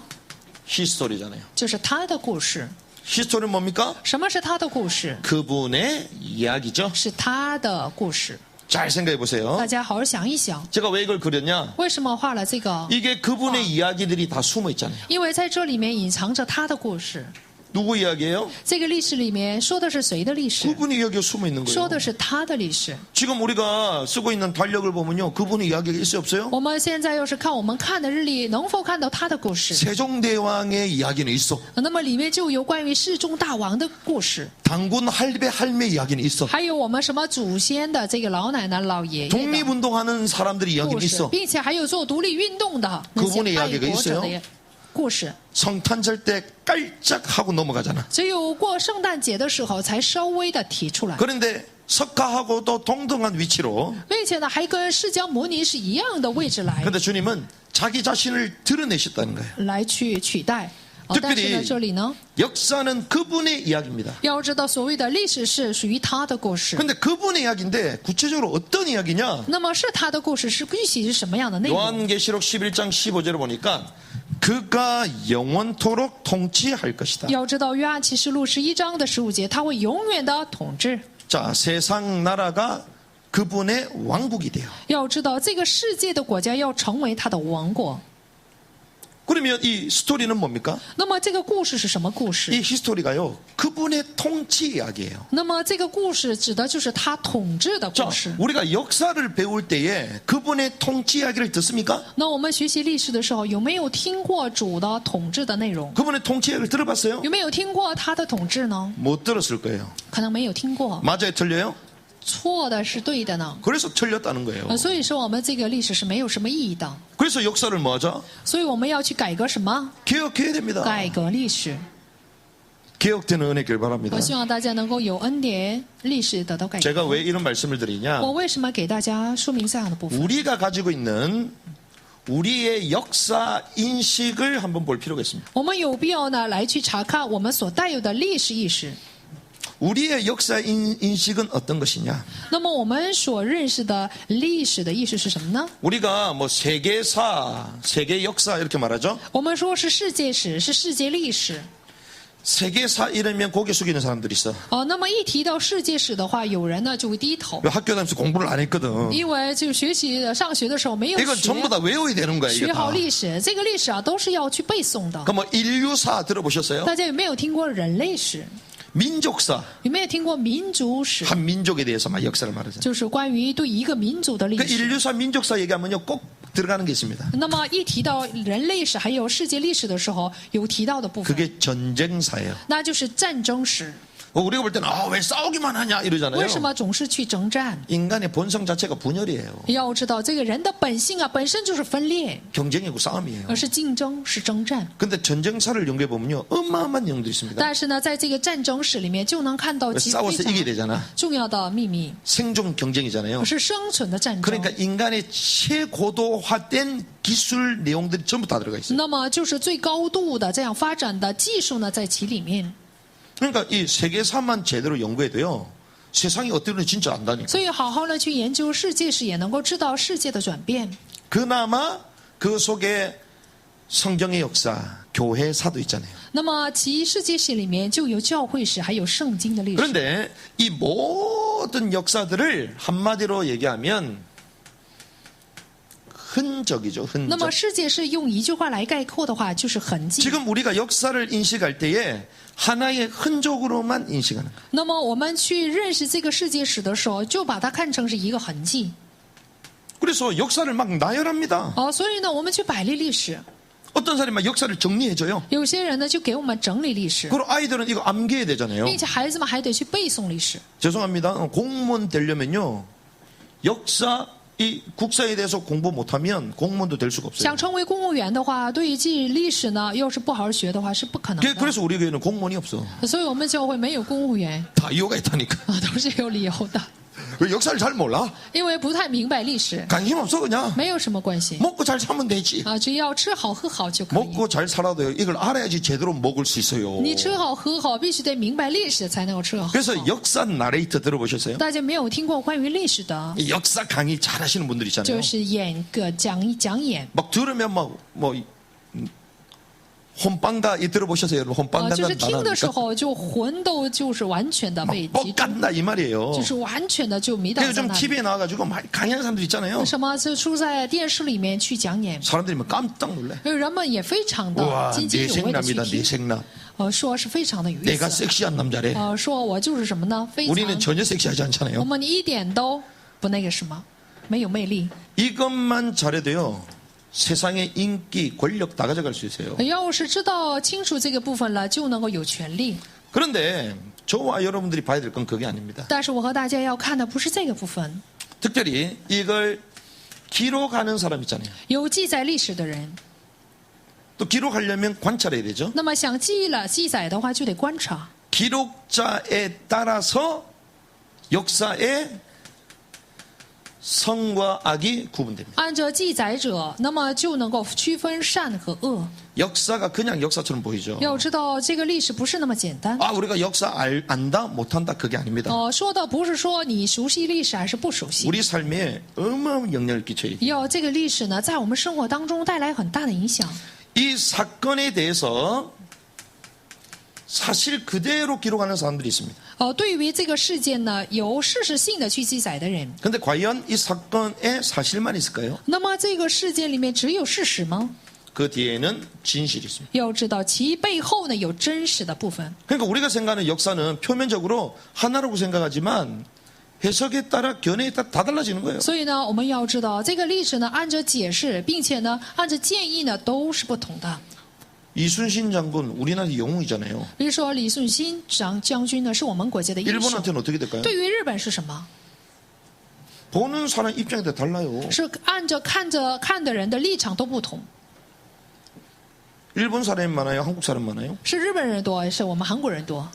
히스토리잖아요. 就是他的故事。 히스토리는 뭡니까? 什么是他的故事？ 그분의 이야기죠. 是他的故事。 잘 생각해 보세요. 大家好好想一想， 제가 왜 이걸 그렸냐? 为什么画了这个？ 이게 그분의 이야기들이 다 숨어 있잖아요. 因为在这里面隐藏着他的故事。 누구 이야기예요? 这个历史里面说的是谁的历史？ 그분의 이야기가 숨어 있는 说 거예요. 的是他的历史。 지금 우리가 쓰고 있는 달력을 보면요, 그분의 이야기가 있어요, 없어요? 我们现在要是看我们看的日历，能否看到他的故事？ 세종대왕의 이야기는 있어. 那么里面就有关于世宗大王的故事， 당군 할배 할매 이야기는 있어. 还有我们什么祖先的这个老奶奶、老爷爷的 독립운동하는 사람들의 故 이야기는 事， 있어. 并且还有做独立运动的那 그분의 些爱 이야기가 国者 있어요 的故事。 성탄절 때 깔짝 하고 넘어가잖아. 只有过圣诞节的时候才稍微的提出来。 그런데 석가하고도 동등한 위치로. 并且呢，还跟释迦牟尼是一样的位置来 그런데 주님은 자기 자신을 드러내셨다는 거예요. 来去取代。但是 특별히 呢，这里呢， 역사는 그분의 이야기입니다. 要知道所谓的历史是属于他的故事。 근데 그분의 이야기인데 구체적으로 어떤 이야기냐? 那么是他的故事，是具体是什么样的内容？ 요한계시록 11장 15절을 보니까 그가 영원토록 통치할 것이다. 要知道约翰启示录11章的15节，他会永远的统治。 자, 세상 나라가 그분의 왕국이 돼요. 要知道这个世界的国家要成为他的王国。 그러면 이 스토리는 뭡니까? 那么这个故事是什么故事？ 이 히스토리가요. 그분의 통치 이야기예요. 那么这个故事指的就是他统治的 자, 故事。 우리가 역사를 배울 때에 그분의 통치 이야기를 듣습니까? 那我们学习历史的时候，有没有听过主的统治的内容？ 그분의 통치 이야기를 들어봤어요? 有没有听过他的统治呢？ 못 들었을 거예요. 可能没有听过。 맞아요, 틀려요? 错的是对的呢？ 그래서 틀렸다는 거예요. 所以说我们这个历史是没有什么意义的。 그래서 역사를 뭐 하죠? 所以我们要去改革什么？ 개혁해야 됩니다. 改革历史。 개혁되는 은혜 길 바랍니다. 我希望大家能够有恩典，历史得到改革。 제가 왜 이런 말씀을 드리냐? 我为什么给大家说明这样的部分？ 우리가 가지고 있는 우리의 역사 인식을 한번 볼 필요가 있습니다. 我们有必要呢来去查看我们所带有的历史意识。 우리의 역사 인식은 어떤 것이냐? 那么我们所认识的历史的意识是什么呢？ 우리가 뭐 세계사, 세계 역사 이렇게 말하죠. 我们说是世界史，是世界历史。 세계사 이러면 고개 숙이는 사람들이 있어. 那么一提到世界史的话，有人呢就会低头， 왜 학교 다니면서 공부를 안 했거든. 因为就学习上学的时候没有 이건 전부 다 외워야 되는 거야, 이게 学好 다. 历史。这个历史啊都是要去背诵的。 그럼 뭐 인류사 들어보셨어요? 大家有没有听过人类史？ 민족사, 有没有听过民族史？ 한 민족에 대해서 막 역사를 말하잖아요. 就是关于对一个民族的历 그 史。 인류사, 민족사 얘기하면요 꼭 들어가는 게 있습니다. 那么一提到人类史还有世界历史的时候，有提到的部分， 그게 전쟁사예요. 那就是战争史。 우리가 볼 때는 왜 싸우기만 하냐 이러잖아요. 为什么总是去征战？ 인간의 본성 자체가 분열이에요. 要知道，这个人的本性啊，本身就是分裂， 경쟁이고 싸움이에요. 而是竞争，是征战。 근데 전쟁사를 연구해 보면요 어마어마한 내용들이 있습니다. 但是呢，在这个战争史里面，就能看到极非 싸워서 이겨야 常 되잖아. 重要的秘密， 생존 경쟁이잖아요. 是生存的战争。 그러니까 인간의 최고도화된 기술 내용들이 전부 다 들어가 있어요. 那么就是最高度的这样发展的技术呢，在其里面。 그러니까 이 세계사만 제대로 연구해도요 세상이 어떻게 진짜 안다니까. 所以好好的去研究世界史，也能够知道世界的转变。 그나마 그 속에 성경의 역사, 교회사도 있잖아요. 那么其世界史里面就有教会史，还有圣经的历史。 그런데 이 모든 역사들을 한마디로 얘기하면 흔적이죠, 那么 흔적. 世界史用一句话来概括的话，就是痕迹。 지금 우리가 역사를 인식할 때에 하나의 흔적으로만 인식하는 거예요. 那么我们去认识这个世界史的时候，就把它看成是一个痕迹。 그래서 역사를 막 나열합니다. 所以呢，我们去摆列历史。 어떤 사람이 막 역사를 정리해줘요. 有些人呢，就给我们整理历史， 그리고 아이들은 이거 암기해야 되잖아요. 并且孩子们还得去背诵历史。 죄송합니다. 공무원 되려면요. 역사, 이 국사에 대해서 공부 못하면 공무원도 될 수가 없어요. 想成为公务员的话，对于记历史呢，要是不好好学的话，是不可能的。 그래서 우리 교회는 공무원이 없어. 所以我们教会没有公务员 다 이유가 있다니까. 都是有理由的， 왜 역사를 잘 몰라? 因为不太明白历史， 관심 없어 그냥. 没有什么关系 먹고 잘 살면 되지. 只要吃好喝好就可以。 먹고 잘 살아도요. 이걸 알아야지 제대로 먹을 수 있어요. 你吃好喝好，必须得明白历史才能够吃好喝 그래서 好。 역사 나레이터 들어보셨어요? 大家没有听过关于历史的， 이 역사 강의 잘하시는 분들 就 있잖아요. 是演个讲演。 막 들으면 뭐 혼빵다 이 들어보셨어요, 여러분? 就是 혼빵다 听的时 나니까 候就魂都就是完全的被集中， 뻑간다 이 말이에요. 就是完全的就迷倒 그래서 在 좀 那里。 TV에 나와가지고 막 강의하는 사람들 있잖아요. 什么就出在电视里面去讲演， 사람들이 막 깜짝 놀래. 人们也非常的 우와 津津有味的去 내생남이다 听， 내생남. 说是非常的有意 내가 思。 섹시한 남자래. 说我就是什么呢？非常， 우리는 전혀 섹시하지 我 않잖아요. 们一点都不那个什么，没有魅力。 이것만 잘해도요 세상의 인기, 권력 다 가져갈 수 있어요. 要是知道清楚这个部分了，就能够有权利。 그런데 저와 여러분들이 봐야 될 건 그게 아닙니다. 但是我和大家要看的不是这个部分， 특별히 이걸 기록하는 사람 있잖아요. 有记载历史的人， 또 기록하려면 관찰해야 되죠. 那么想记载的话，就得观察。 기록자에 따라서 역사의 선과 악이 구분됩니다. 按照记载者，那么就能够区分善和恶。 역사가 그냥 역사처럼 보이죠. 要知道，这个历史不是那么简单。 아, 우리가 역사 안다 못한다 그게 아닙니다. 说的不是说你熟悉历史还是不熟悉， 우리 삶에 어마어마한 영향을 끼쳐요. 要这个历史呢，在我们生活当中带来很大的影响。 이 사건에 대해서 사실 그대로 기록하는 사람들이 있습니다. 对于这个事件呢，有事实性的去记载的人。 근데 과연 이 사건에 사실만 있을까요? 那么这个事件里面只有事实吗？ 그 뒤에는 진실이 있습니다. 要知道其背后呢有真实的部分。 그러니까 우리가 생각하는 역사는 표면적으로 하나라고 생각하지만 해석에 따라 견해에 따라 다 달라지는 거예요. 所以呢，我们要知道这个历史呢，按照解释，并且呢，按照建议呢，都是不同的。 이순신 장군 우리나라 영웅이잖아요. 比如说李舜新将军呢，是我们国家的英雄。 일본한테는 어떻게 될까요? 对于日本是什么？ 보는 사람 입장에 따라 달라요. 是按照看的人的立场都不同。 일본 사람이 많아요? 한국 사람 많아요? 是日本人多，还是我们韩国人多？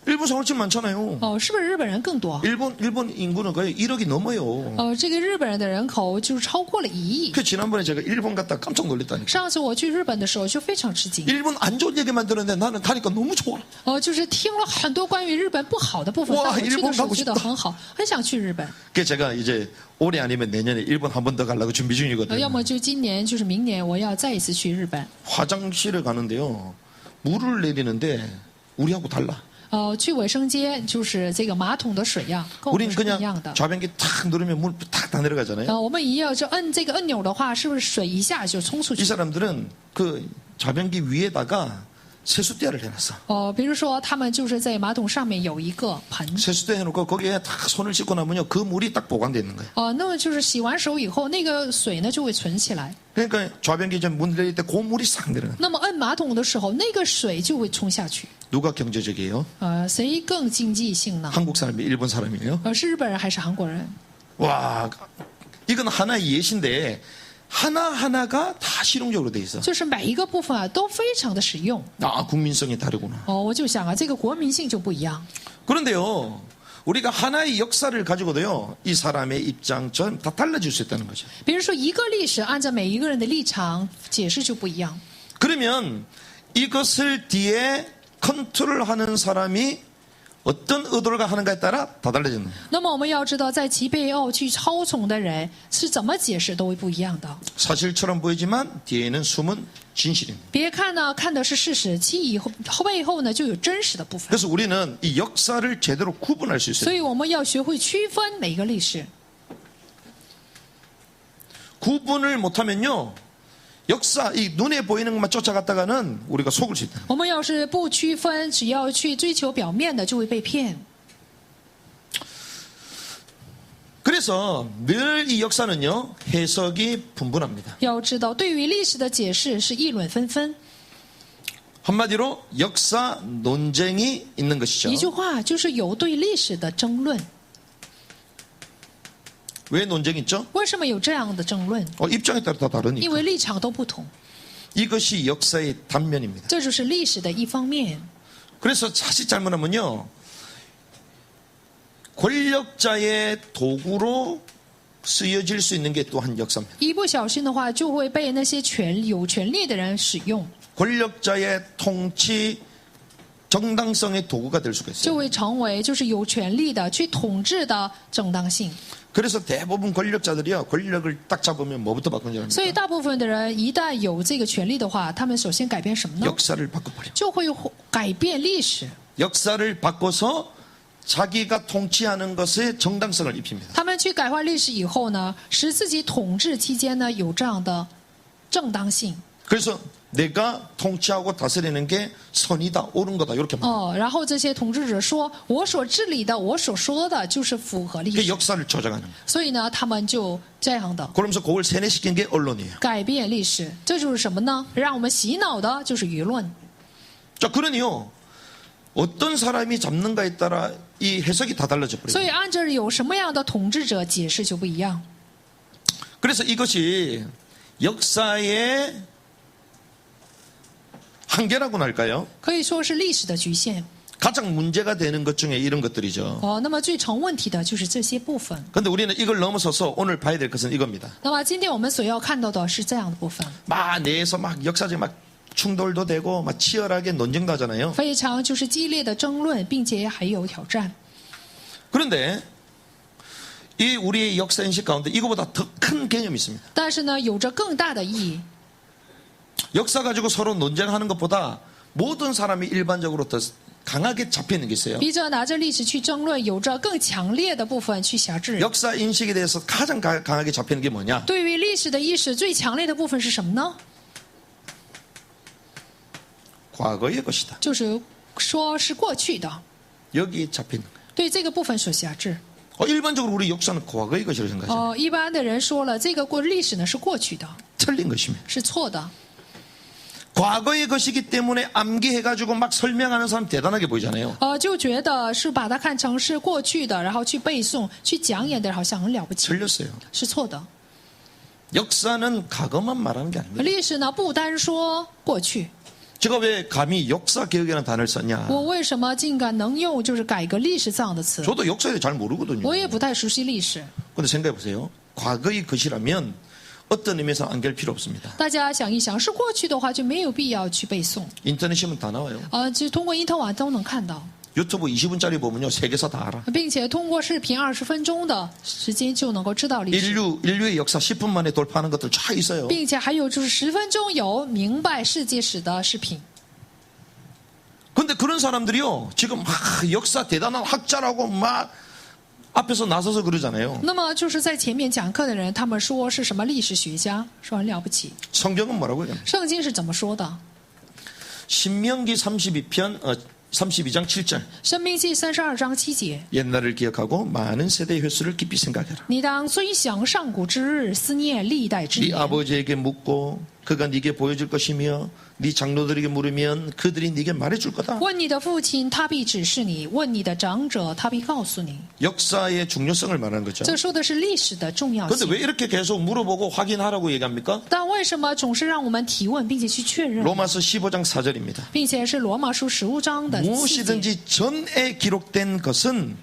일본 사람 훨씬 많잖아요. 是不是日本人更多？ 일본 인구는 거의 1억이 넘어요. 这个日本人的人口就是超过了1亿。 그 지난번에 제가 일본 갔다 깜짝 놀랐다니까. 上次我去日本的时候就非常吃惊， 일본 안 좋은 얘기만 들었는데 나는 가니까 너무 좋아. 就是听了很多关于日本不好的部分， 哇 但我去的时候 일본 가고 觉得 싶다 很好，很想去日本。 그래서 제가 이제 올해 아니면 내년에 일본 한 번 더 가려고 준비 중이거든요. 要么就今年，就是明年，我要再一次去日本。 화장실에 가는데요. 물을 내리는데 우리하고 달라. 去卫生间，就是这个马桶的水呀，跟我们 우린 是不一样 그냥 的。 좌변기 탁 누르면 물 탁 다 내려가잖아요. 我们一要就摁这个按钮的话，是不是水一下就冲出 이 去？ 사람들은 그 좌변기 위에다가 세숫대야를 해놨어. 比如说他们就是在马桶上面有一个盆， 세숫대 해놓고 거기에 딱 손을 씻고 나면요. 그 물이 딱 보관되어 있는 거예요. 那么就是洗完手以后，那个水呢就会存起来。 그러니까 좌변기 전 문 내릴 때 그 물이 싹 내려가. 那么摁马桶的时候，那个水就会冲下去。 누가 경제적이에요? 谁更经济性呢？ 한국 사람이 일본 사람이에요? 是日本人还是韩国人？ 와, 이건 하나의 예시인데 하나하나가 다 실용적으로 돼 있어. 就是每一个部分啊都非常的实用。 아, 국민성이 다르구나. 我就想啊，这个国民性就不一样。 그런데요, 우리가 하나의 역사를 가지고도요, 이 사람의 입장 전 다 달라질 수 있다는 거죠. 比如说一个历史，按照每一个人的立场解释就不一样。 그러면 이것을 뒤에 컨트롤하는 사람이 어떤 의도를 하는가에 따라 다 달라지는 거예요. 那么我们要知道，在其背后去操纵的人是怎么解释都会不一样的。 사실처럼 보이지만 뒤에는 숨은 진실입니다. 别看呢，看的是事实，其以后背后呢就有真实的部分。 그래서 우리는 이 역사를 제대로 구분할 수 所 있어요. 以我们要学会区分每一个历史。 구분을 못하면요, 역사 이 눈에 보이는 것만 쫓아갔다가는 우리가 속을 수 있다. 我们要是不区分，只要去追求表面的，就会被骗。 그래서 늘 이 역사는요, 해석이 분분합니다. 要知道，对于历史的解释是议论纷纷。 한마디로 역사 논쟁이 있는 一 것이죠. 句话就是有对历史的争论。 왜 논쟁이 있죠? 为什么有这样的争论？ 입장에 따라 다 因 다르니까. 为立场都不同， 이것이 역사의 단면입니다. 这就是历史的一方面。 그래서 자칫 잘못하면요, 권력자의 도구로 쓰여질 수 있는 게 또한 역사입니다. 一不小心的话，就会被那些有权力的人使用， 권력자의 통치 정당성의 도구가 될 수가 就 있어요. 会成为就是有权力的去统治的正当性。 그래서 대부분 권력자들이요, 권력을 딱 잡으면 뭐부터 바꾼 줄 所以 압니까? 大部分的人一旦有这个权利的话，他们首先改变什么呢？ 역사를 바꿔버려. 就会改变历史。 역사를 바꿔서 자기가 통치하는 것에 정당성을 입힙니다. 他们去改换历史以后呢，使自己统治期间呢有这样的正当性。 그래서 내가 통치하고 다스리는 게 선이다, 옳은 거다 이렇게 말합니다. 然后这些统治者说，我所治理的，我所说的就是符合历 그게 史， 역사를 조작하는 거예요. 所以呢，他们就这样的 그러면서 그걸 세뇌시킨 게 언론이에요. 改变历史。这就是什么呢？让我们洗脑的就是舆论。 자, 그러니요, 어떤 사람이 잡는가에 따라 이 해석이 다 달라져 所 버려요. 以按照有什么样的统治者解释就不一样。 그래서 이것이 역사의 한계라고나 할까요? 可以说是历史的局限。 가장 문제가 되는 것 중에 이런 것들이죠. 那么最成问题的就是这些部分。 그런데 우리는 이걸 넘어서서 오늘 봐야 될 것은 이겁니다. 那么今天我们所要看到的是这样的部分， 막 내에서 막 역사적 막 충돌도 되고 막 치열하게 논쟁도 하잖아요. 非常就是激烈的争论，并且还有挑战。 그런데 이 우리의 역사 인식 가운데 이거보다 더 큰 개념이 있습니다. 但是呢，有着更大的意义。 역사 가지고 서로 논쟁하는 것보다 모든 사람이 일반적으로 더 강하게 잡혀 있는 게 있어요. 逼着拿着历史去争论，有着更强烈的部分去辖制。 역사 인식에 대해서 가장 강하게 잡혀 있는 게 뭐냐? 对于历史的意识最强烈的部分是什么呢？ 과거의 것이다. 就是说是过去的， 여기에 잡혀 있는 거예요. 对这个部分所辖制。 일반적으로 우리 역사는 과거의 것이라고 생각하죠. 一般的人说了，这个历史呢是过去的， 틀린 것입니다. 是错的。 과거의 것이기 때문에 암기해가지고 막 설명하는 사람 대단하게 보이잖아요. 就觉得是把它看成是过去的，然后去背诵、去讲演的，好像很了不起， 틀렸어요. 是错的。 역사는 과거만 말하는 게 아닙니다. 历史呢不单说过去， 제가 왜 감히 역사 개혁이라는 단어를 썼냐? 我为什么竟敢能用就是改革历史这样的词？ 저도 역사에 대해 잘 모르거든요. 我也不太熟悉历史。 근데 생각해 보세요. 과거의 것이라면 어떤 의미에서 안길 필요 없습니다. 大家想一想，是过去的话就没有必要去背诵。 인터넷 신문 다 나와요. 就通过因特网都能看到， 유튜브 20분짜리 보면요. 세계사 다 알아. 并且通过视频20分钟的时间就能够知道历史， 인류의 역사 10분 만에 돌파하는 것들 다 있어요. 并且还有就是10分钟有明白世界史的视频。 근데 그런 사람들이요. 지금 막 역사 대단한 학자라고 막 앞에서 나서서 그러잖아요. 那么就是在前面讲课的人，他们说是什么历史学家，说很了不起。 성경은 뭐라고 해요? 圣经是怎么说的？ 신명기 32장 7절. 申命记32章7节， 옛날을 기억하고 많은 세대의 횟수를 깊이 생각해라. 你当追想上古之日，思念历代之 네 年。 아버지에게 묻고 그가 네게 보여줄 것이며 네 장로들에게 물으면 그들이 네게 말해줄 거다. 问你的父亲，他必指示你；问你的长者，他必告诉你。 역사의 중요성을 말하는 거죠. 这说的是历史的重要 그런데 性。 왜 이렇게 계속 물어보고 확인하라고 얘기합니까? 但为什么总是让我们提问，并且去确认， 로마서 15장 4절입니다. 并且是罗马书15章的4节？ 무엇이든지 전에 기록된 것은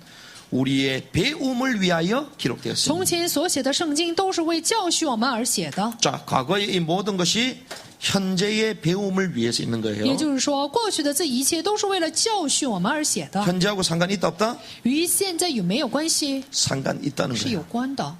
우리의 배움을 위하여 기록되었습니다. 从前所写的圣经都是为教训我们而写的， 자, 과거의 이 모든 것이 현재의 배움을 위해서 있는 거예요. 也就是说，过去的这一切都是为了教训我们而写的， 현재하고 상관이 있다 없다? 与现在有没有关系？ 상관 있다는 是有 거예요. 关的。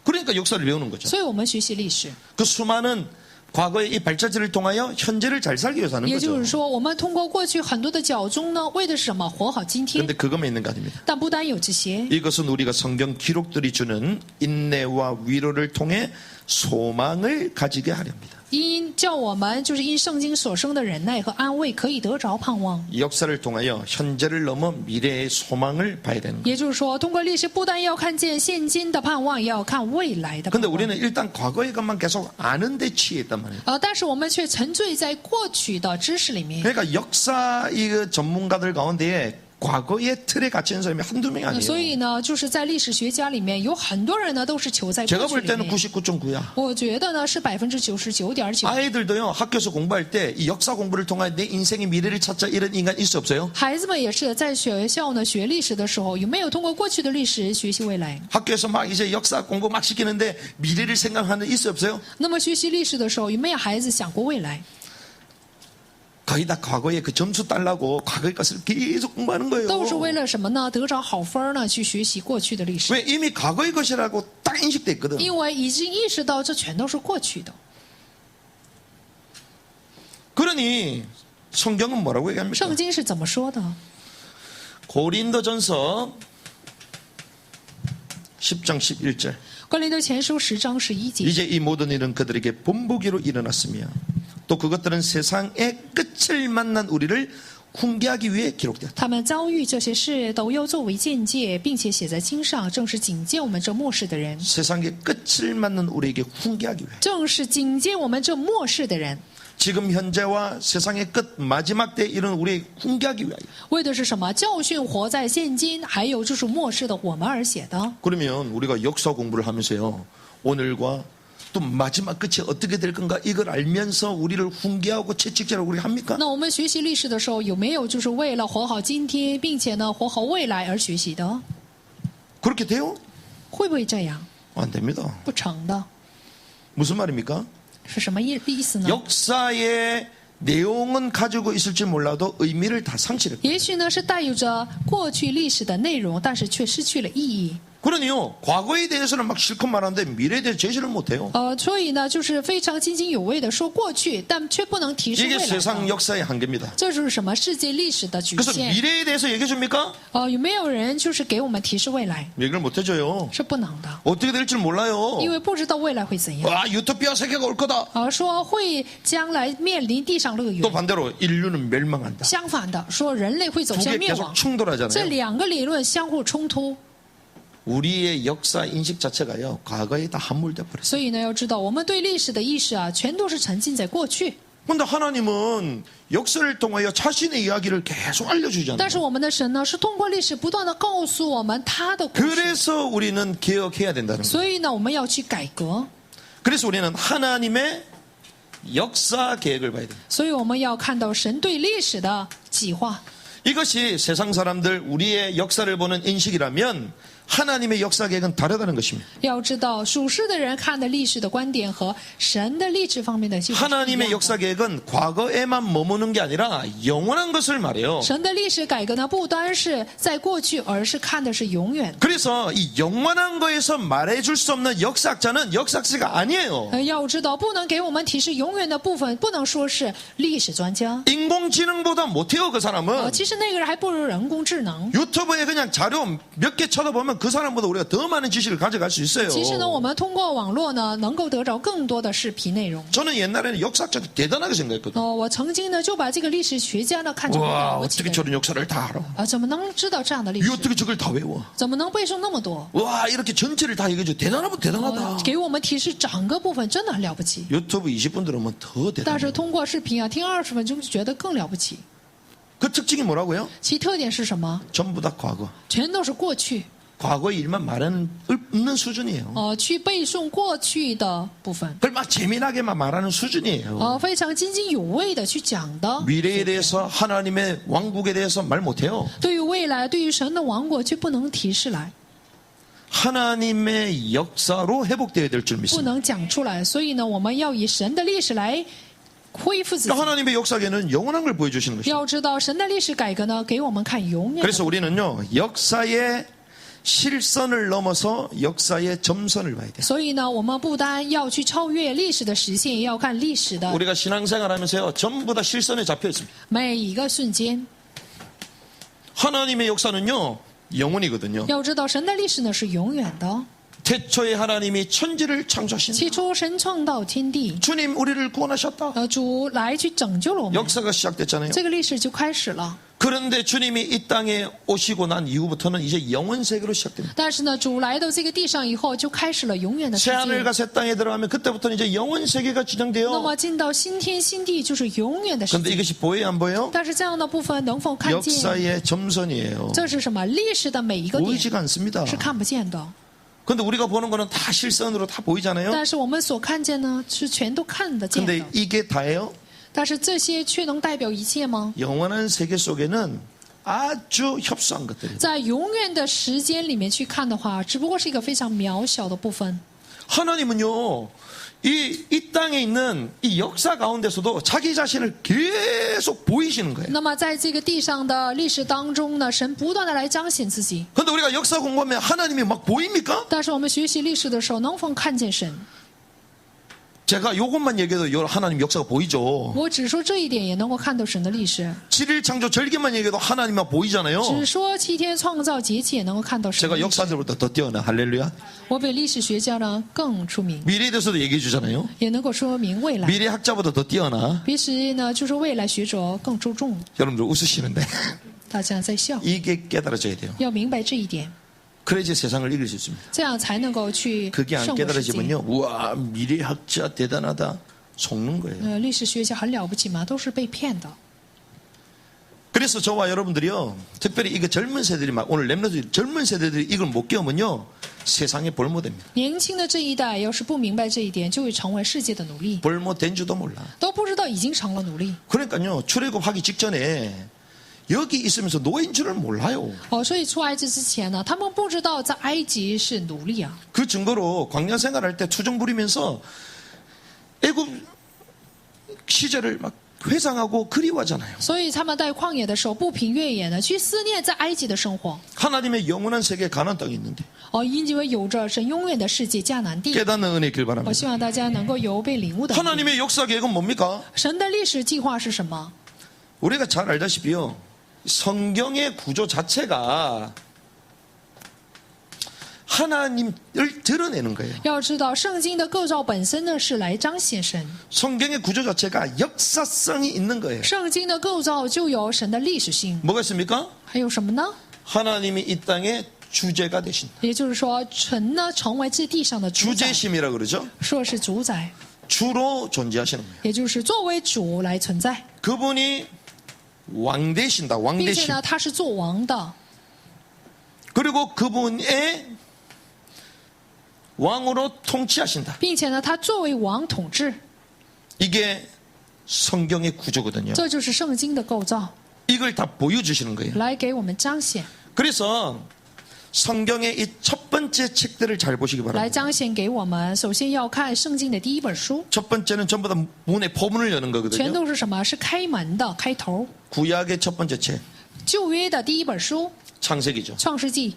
그러니까 역사를 배우는 거죠. 所以我们学习历史， 그 수많은 과거의 이 발자취를 통하여 현재를 잘 살기 위해서 하는 也 거죠. 就是说，我们通过过去很多的教宗呢，为的是什么？活好今天。 그런데 그것만 있는 거 아닙니다. 但不单有这些， 이것은 우리가 성경 기록들이 주는 인내와 위로를 통해 소망을 가지게 하려 합니다. 因叫我们就是因圣经所生的忍耐和安慰，可以得着盼望。 이 역사를 통하여 현재를 넘어 미래의 소망을 봐야 되는 거예요. 也就是说，通过历史不但要看见现今的盼望，也要看未来的盼 근데 望。 우리는 일단 과거의 것만 계속 아는 데 취해 있단 말이에요. 但是我们却沉醉在过去的知识里面。 그러니까 역사 이 전문가들 가운데에 과거의 틀에 갇힌 사람이 한두 명이 所 아니에요. 以呢，就是在历史学家里面有很多人呢都是囚在 제가 过去 볼 里 때는 面。 99.9야. 我觉得呢是99.9%。 아이들도요 학교에서 공부할 때 이 역사 공부를 통해 내 인생의 미래를 찾자 이런 인간 있을 수 없어요? 孩子们也是在学校呢学历史的时候，有没有通过过去的历史学习未来？ 학교에서 막 이제 역사 공부 막 시키는데 미래를 생각하는 있을 수 없어요? 那么学习历史的时候，有没有孩子想过未来？ 거의 다 과거에 그 점수 따려고 과거의 것을 계속 공부하는 거예요. 都是为了什么呢？得着好分呢，去学习过去的历史。 왜 이미 과거의 것이라고 딱 인식돼 있거든. 因为已经意识到这全都是过去的。 그러니 성경은 뭐라고 圣 얘기합니까? 经是怎么说的？ 고린도전서 10장 11절. 哥林多前书10章11节。 이제 이 모든 일은 그들에게 본보기로 일어났으며 또 그것들은 세상의 끝을 만난 우리를 훈계하기 위해 기록되었다. 他们遭遇这些事，都要作为见解，并且写在经上，正是警戒我们这末世的人， 세상의 끝을 만난 우리에게 훈계하기 위해. 正是警戒我们这末世的人。 지금 현재와 세상의 끝 마지막 때에 이른 우리에게 훈계하기 위하여. 为的是什么？教训活在现今，还有就是末世的我们而写的。 그러면 우리가 역사 공부를 하면서요. 오늘과 또 마지막 끝이 어떻게 될 건가 이걸 알면서 우리를 훈계하고 채찍질하고 우리 합니까? 那我们学习历史的时候，有没有就是为了活好今天，并且呢活好未来而学习的？ 그렇게 돼요? 会不会这样？ 안 됩니다. 不成的， 무슨 말입니까? 是什么意思呢？ 역사의 내용은 가지고 있을지 몰라도 의미를 다 상실했고 也许呢是带有着过去历史的内容，但是却失去了意义。 그러니요 과거에 대해서는 막 실컷 말하는데 미래에 대해서 제시를 못해요. 所以呢就是非常津津有味的说过去，但却不能提示 이게 未来 세상 的。 역사의 한계입니다. 这就是什么世界历史的局 그래서 限。 미래에 대해서 얘기해 줍니까? 有没有人就是给我们提示未来？ 얘기를 못 해줘요. 是不能的， 어떻게 될지 몰라요. 因为不知道未来会怎样。 와 유토피아 세계가 올 거다. 说会将来面临地上乐 또 园。 반대로 인류는 멸망한다. 相反的，说人类会走 두 向 개 灭 계속 亡。这 충돌하잖아요. 两个理论相互冲突， 우리의 역사 인식 자체가요 과거에 다 함몰돼 버렸어요. 所以呢，要知道我们对历史的意识啊，全都是沉浸在过去。 근데 하나님은 역사를 통하여 자신의 이야기를 계속 但 알려주잖아요. 是我们的神呢，是通过历史不断的告诉我们他的故事。 그래서 우리는 개혁해야 된다는 거예요. 所以呢，我们要去改革。 그래서 우리는 하나님의 역사 계획을 봐야 돼요. 所以我们要看到神对历史的计划。 이것이 세상 사람들 우리의 역사를 보는 인식이라면 하나님의 역사 계획은 다르다는 것입니다. 要知道属世的人看的历史的观点和神的历史方面的计划是不一样 하나님의 的。 역사 계획은 과거에만 머무는 게 아니라 영원한 것을 말해요. 神的历史改革呢，不单是在过去，而是看的是永远。 그래서 이 영원한 거에서 말해줄 수 없는 역사학자는 역사학자가 아니에요. 要知道，不能给我们提示永远的部分，不能说是历史专家。 인공지능보다 못해요 그 사람은. 其实那个人还不如人工智能。 유튜브에 그냥 자료 몇 개 쳐다보면 그 사람보다 우리가 더 많은 지식을 가져갈 수 있어요. 其实呢，我们通过网络呢，能够得着更多的视频内容。 저는 옛날에는 역사학자도 대단하게 생각했거든요. 我曾经呢就把这个历史学家呢看成很 와 了不起 어떻게 的人 저런 역사를 다 알아? 怎么能知道这样的历 이 史？ 어떻게 저걸 다 외워? 怎么能背诵那么多？ 와 이렇게 전체를 다 얘기해줘. 대단하다. 给我们提示整个部分真的很了不起。 유튜브 20분 들으면 더 但 대단해. 是通过视频啊，听20分钟就觉得更了不起。 그 특징이 뭐라고요? 其特点是什么？ 전부 다 과거. 全都是过去。 과거의 일만 말하는 없는 수준이에요. 去背诵过去的部分。 그걸 막 재미나게만 말하는 수준이에요. 非常津津有味的去讲的。 미래에 대해서 하나님의 왕국에 대해서 말 못해요. 对于未来，对于神的王国，却不能提示来， 하나님의 역사로 회복되어야 될 줄 不 믿습니다. 能讲出来。所以呢，我们要以神的历史来恢复自己。 하나님의 역사계는 영원한 걸 보여주시는 것이죠. 要知道，神的历史改革呢，给我们看永远的。 그래서 우리는요 역사의 실선을 넘어서 역사의 점선을 봐야 돼요. 所以呢，我们不单要去超越历史的实现，也要看历史的 우리가 신앙생활하면서요 전부 다 실선에 잡혀 있습니다. 每一个瞬间。 하나님의 역사는요 영원이거든요. 要知道，神的历史呢是永远的。 태초에 하나님이 천지를 창조하신 起初，神创造天地， 주님 우리를 구원하셨다. 主来去拯救了我们， 역사가 시작됐잖아요. 这个历史就开始了。 그런데 주님이 이 땅에 오시고 난 이후부터는 이제 영원 세계로 시작됩니다. 但是呢，主来到这个地上以后，就开始了永远的世 새 界。 하늘과 새 땅에 들어가면 그때부터는 이제 영원 세계가 那 진행돼요. 么进到新天新地，就是永远的世 근데 界。 이것이 보여요 안 보여요? 但是这样的部分能否看见？ 역사의 점선이에요. 这是什么？历史的每一个点 보이지가 않습니다. 是看不见的。 근데 우리가 보는 거는 다 실선으로 다 보이잖아요. 但是我们所看见呢，是全都看得见 근데 的。 이게 다예요? 但是这些却能代表一切吗？ 영원한 세계 속에는 아주 협소한 것들이에요. 在永远的时间里面去看的话，只不过是一个非常渺小的部分。 하나님은요, 이 땅에 있는 이 역사 가운데서도 자기 자신을 계속 보이시는 거예요. 那么在这个地上的历史当中呢，神不断的来彰显自己。 근데 우리가 역사 공부하면 하나님이 막 보입니까? 但是我们学习历史的时候，能否看见神？ 제가 이것만 얘기해도 하나님 역사가 보이죠. 我只说这一点，也能够看到神的历史。 7일 창조 절기만 얘기해도 하나님만 보이잖아요. 只说7天创造节气，也能够看到神的 제가 历史。 역사들보다 더 뛰어나 할렐루야. 我比历史学家呢更出名， 미래에 대해서도 얘기해 주잖아요. 也能够说明未来。 미래 학자보다 더 뛰어나. 比时呢，就是未来学者更注重。 여러분들 웃으시는데 大家在笑， 이게 깨달아져야 돼요. 要明白这一点， 그래야지 세상을 이길 수 있습니다. 这样才能够去 그게 안 胜过世界。 깨달아지면요, 우와 미래 학자 대단하다 속는 거예요. 历史学家很了不起吗？都是被骗的。 그래서 저와 여러분들이요, 특별히 이거 젊은 세대들이 오늘 렘넌트 젊은 세대들이 이걸 못 깨우면요, 세상에 볼모됩니다. 年轻的这一代要是不明白这一点，就会成为世界的奴隶， 볼모된 줄도 몰라. 都不知道已经成了奴隶。 그러니까요, 출애굽하기 직전에 여기 있으면서 노예인 줄을 몰라요. 所以出埃及之前呢，他们不知道在埃及是奴隶啊。 그 증거로 광야 생활할 때 투정 부리면서 애굽 시절을 막 회상하고 그리워하잖아요. 所以他们在旷野的时候不凭越野的去思念在埃及的生活。 하나님의 영원한 세계 가나안 땅이 있는데 因为有着神永远的世界迦南地。 깨닫는 은혜 길 我 바랍니다. 希望大家能够有被领悟的。 하나님의 역사 계획은 뭡니까? 神的历史计划是什么？ 우리가 잘 알다시피요, 성경의 구조 자체가 하나님을 드러내는 거예요. 要知道，圣经的构造本身呢是来彰显神， 성경의 구조 자체가 역사성이 있는 거예요. 圣经的构造就有神的历史性。 뭐가 있습니까? 还有什么呢？ 하나님이 이 땅의 주제가 되신, 也就是说，神呢成为这地上的主宰， 주제심이라 그러죠. 说是主宰， 주로 존재하시는 거예요. 也就是作为主来存在， 그분이 왕 되신다. 왕 并且 되신. 呢他是做王的， 그리고 그분의 왕으로 통치하신다. 并且呢他作为王统治， 이게 성경의 구조거든요. 这就是圣经的构造， 이걸 다 보여주시는 거예요. 来给我们彰显， 그래서 성경의 이 첫 번째 책들을 잘 보시기 来 바랍니다. 彰显给我们。首先要看圣经的第一本书， 첫 번째는 전부 다 문의 포문을 여는 全 거거든요. 都是什么？是开门的开头。 구약의 첫 번째 책, 旧约的第一本书 창세기죠. 创世纪，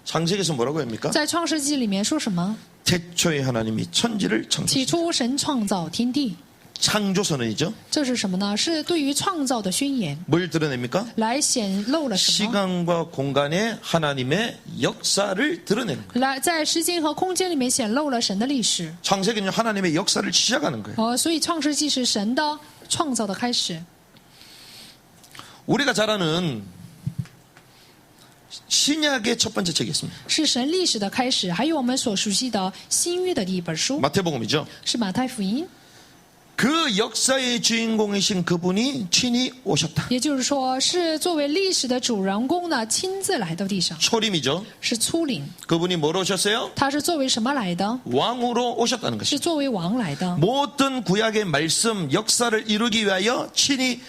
창세기에서 뭐라고 합니까? 在创世纪里面说什么？ 태초에 하나님이 천지를 起 창조하셨다. 初神创造天地， 창조선언이죠. 这是什么呢？是对于创造的宣言， 뭘 드러냅니까? 来显露了什么？ 시간과 공간에 하나님의 역사를 드러내는 거예요. 来在时间和空间里面显露了神的历史。 창세기는 하나님의 역사를 시작하는 거예요. 所以创世纪是神的创造的开始。 우리가 잘 아는 신약의 첫 번째 책이 있습니다. 是神历史的开始，还有我们所熟悉的新约的第一本书 마태복음이죠. 是马太福音， 그 역사의 주인공이신 그분이 친히 오셨다. 也就是说是作为历史的主人公呢亲自来到地上， 초림이죠. 是初领。 그분이 뭐로 오셨어요? 他是作为什么来的？ 왕으로 오셨다는 是 것이죠. 作为王来的。 모든 구약의 말씀, 역사를 이루기 위하여 친히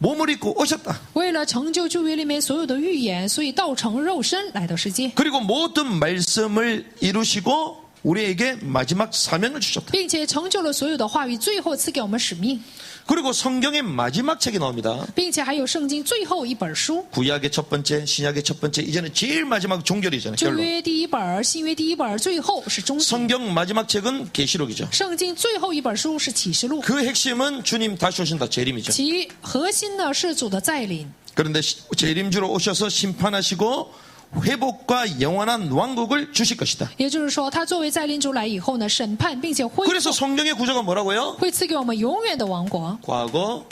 몸을 입고 오셨다. 为了成就旧约里面所有的预言，所以道成肉身来到世界， 그리고 모든 말씀을 이루시고 우리에게 마지막 사명을 주셨다. 并且成就了所有的话语，最后赐给我们使命， 그리고 성경의 마지막 책이 나옵니다. 并且还有圣经最后一本书， 구약의 첫 번째, 신약의 첫 번째, 이제는 제일 마지막 종결이잖아요. 旧 결론. 约第一本，新约第一本，最后是终结。 성경 마지막 책은 계시록이죠. 圣经最后一本书是启示录， 그 핵심은 주님 다시 오신다. 재림이죠. 其核心呢是主的再临。 그런데 재림주로 오셔서 심판하시고 회복과 영원한 왕국을 주실 것이다. 也就是说，他作为再临主来以后呢，审判并且恢 그래서 复， 성경의 구조가 뭐라고요? 会赐给我们永远的王国。 과거,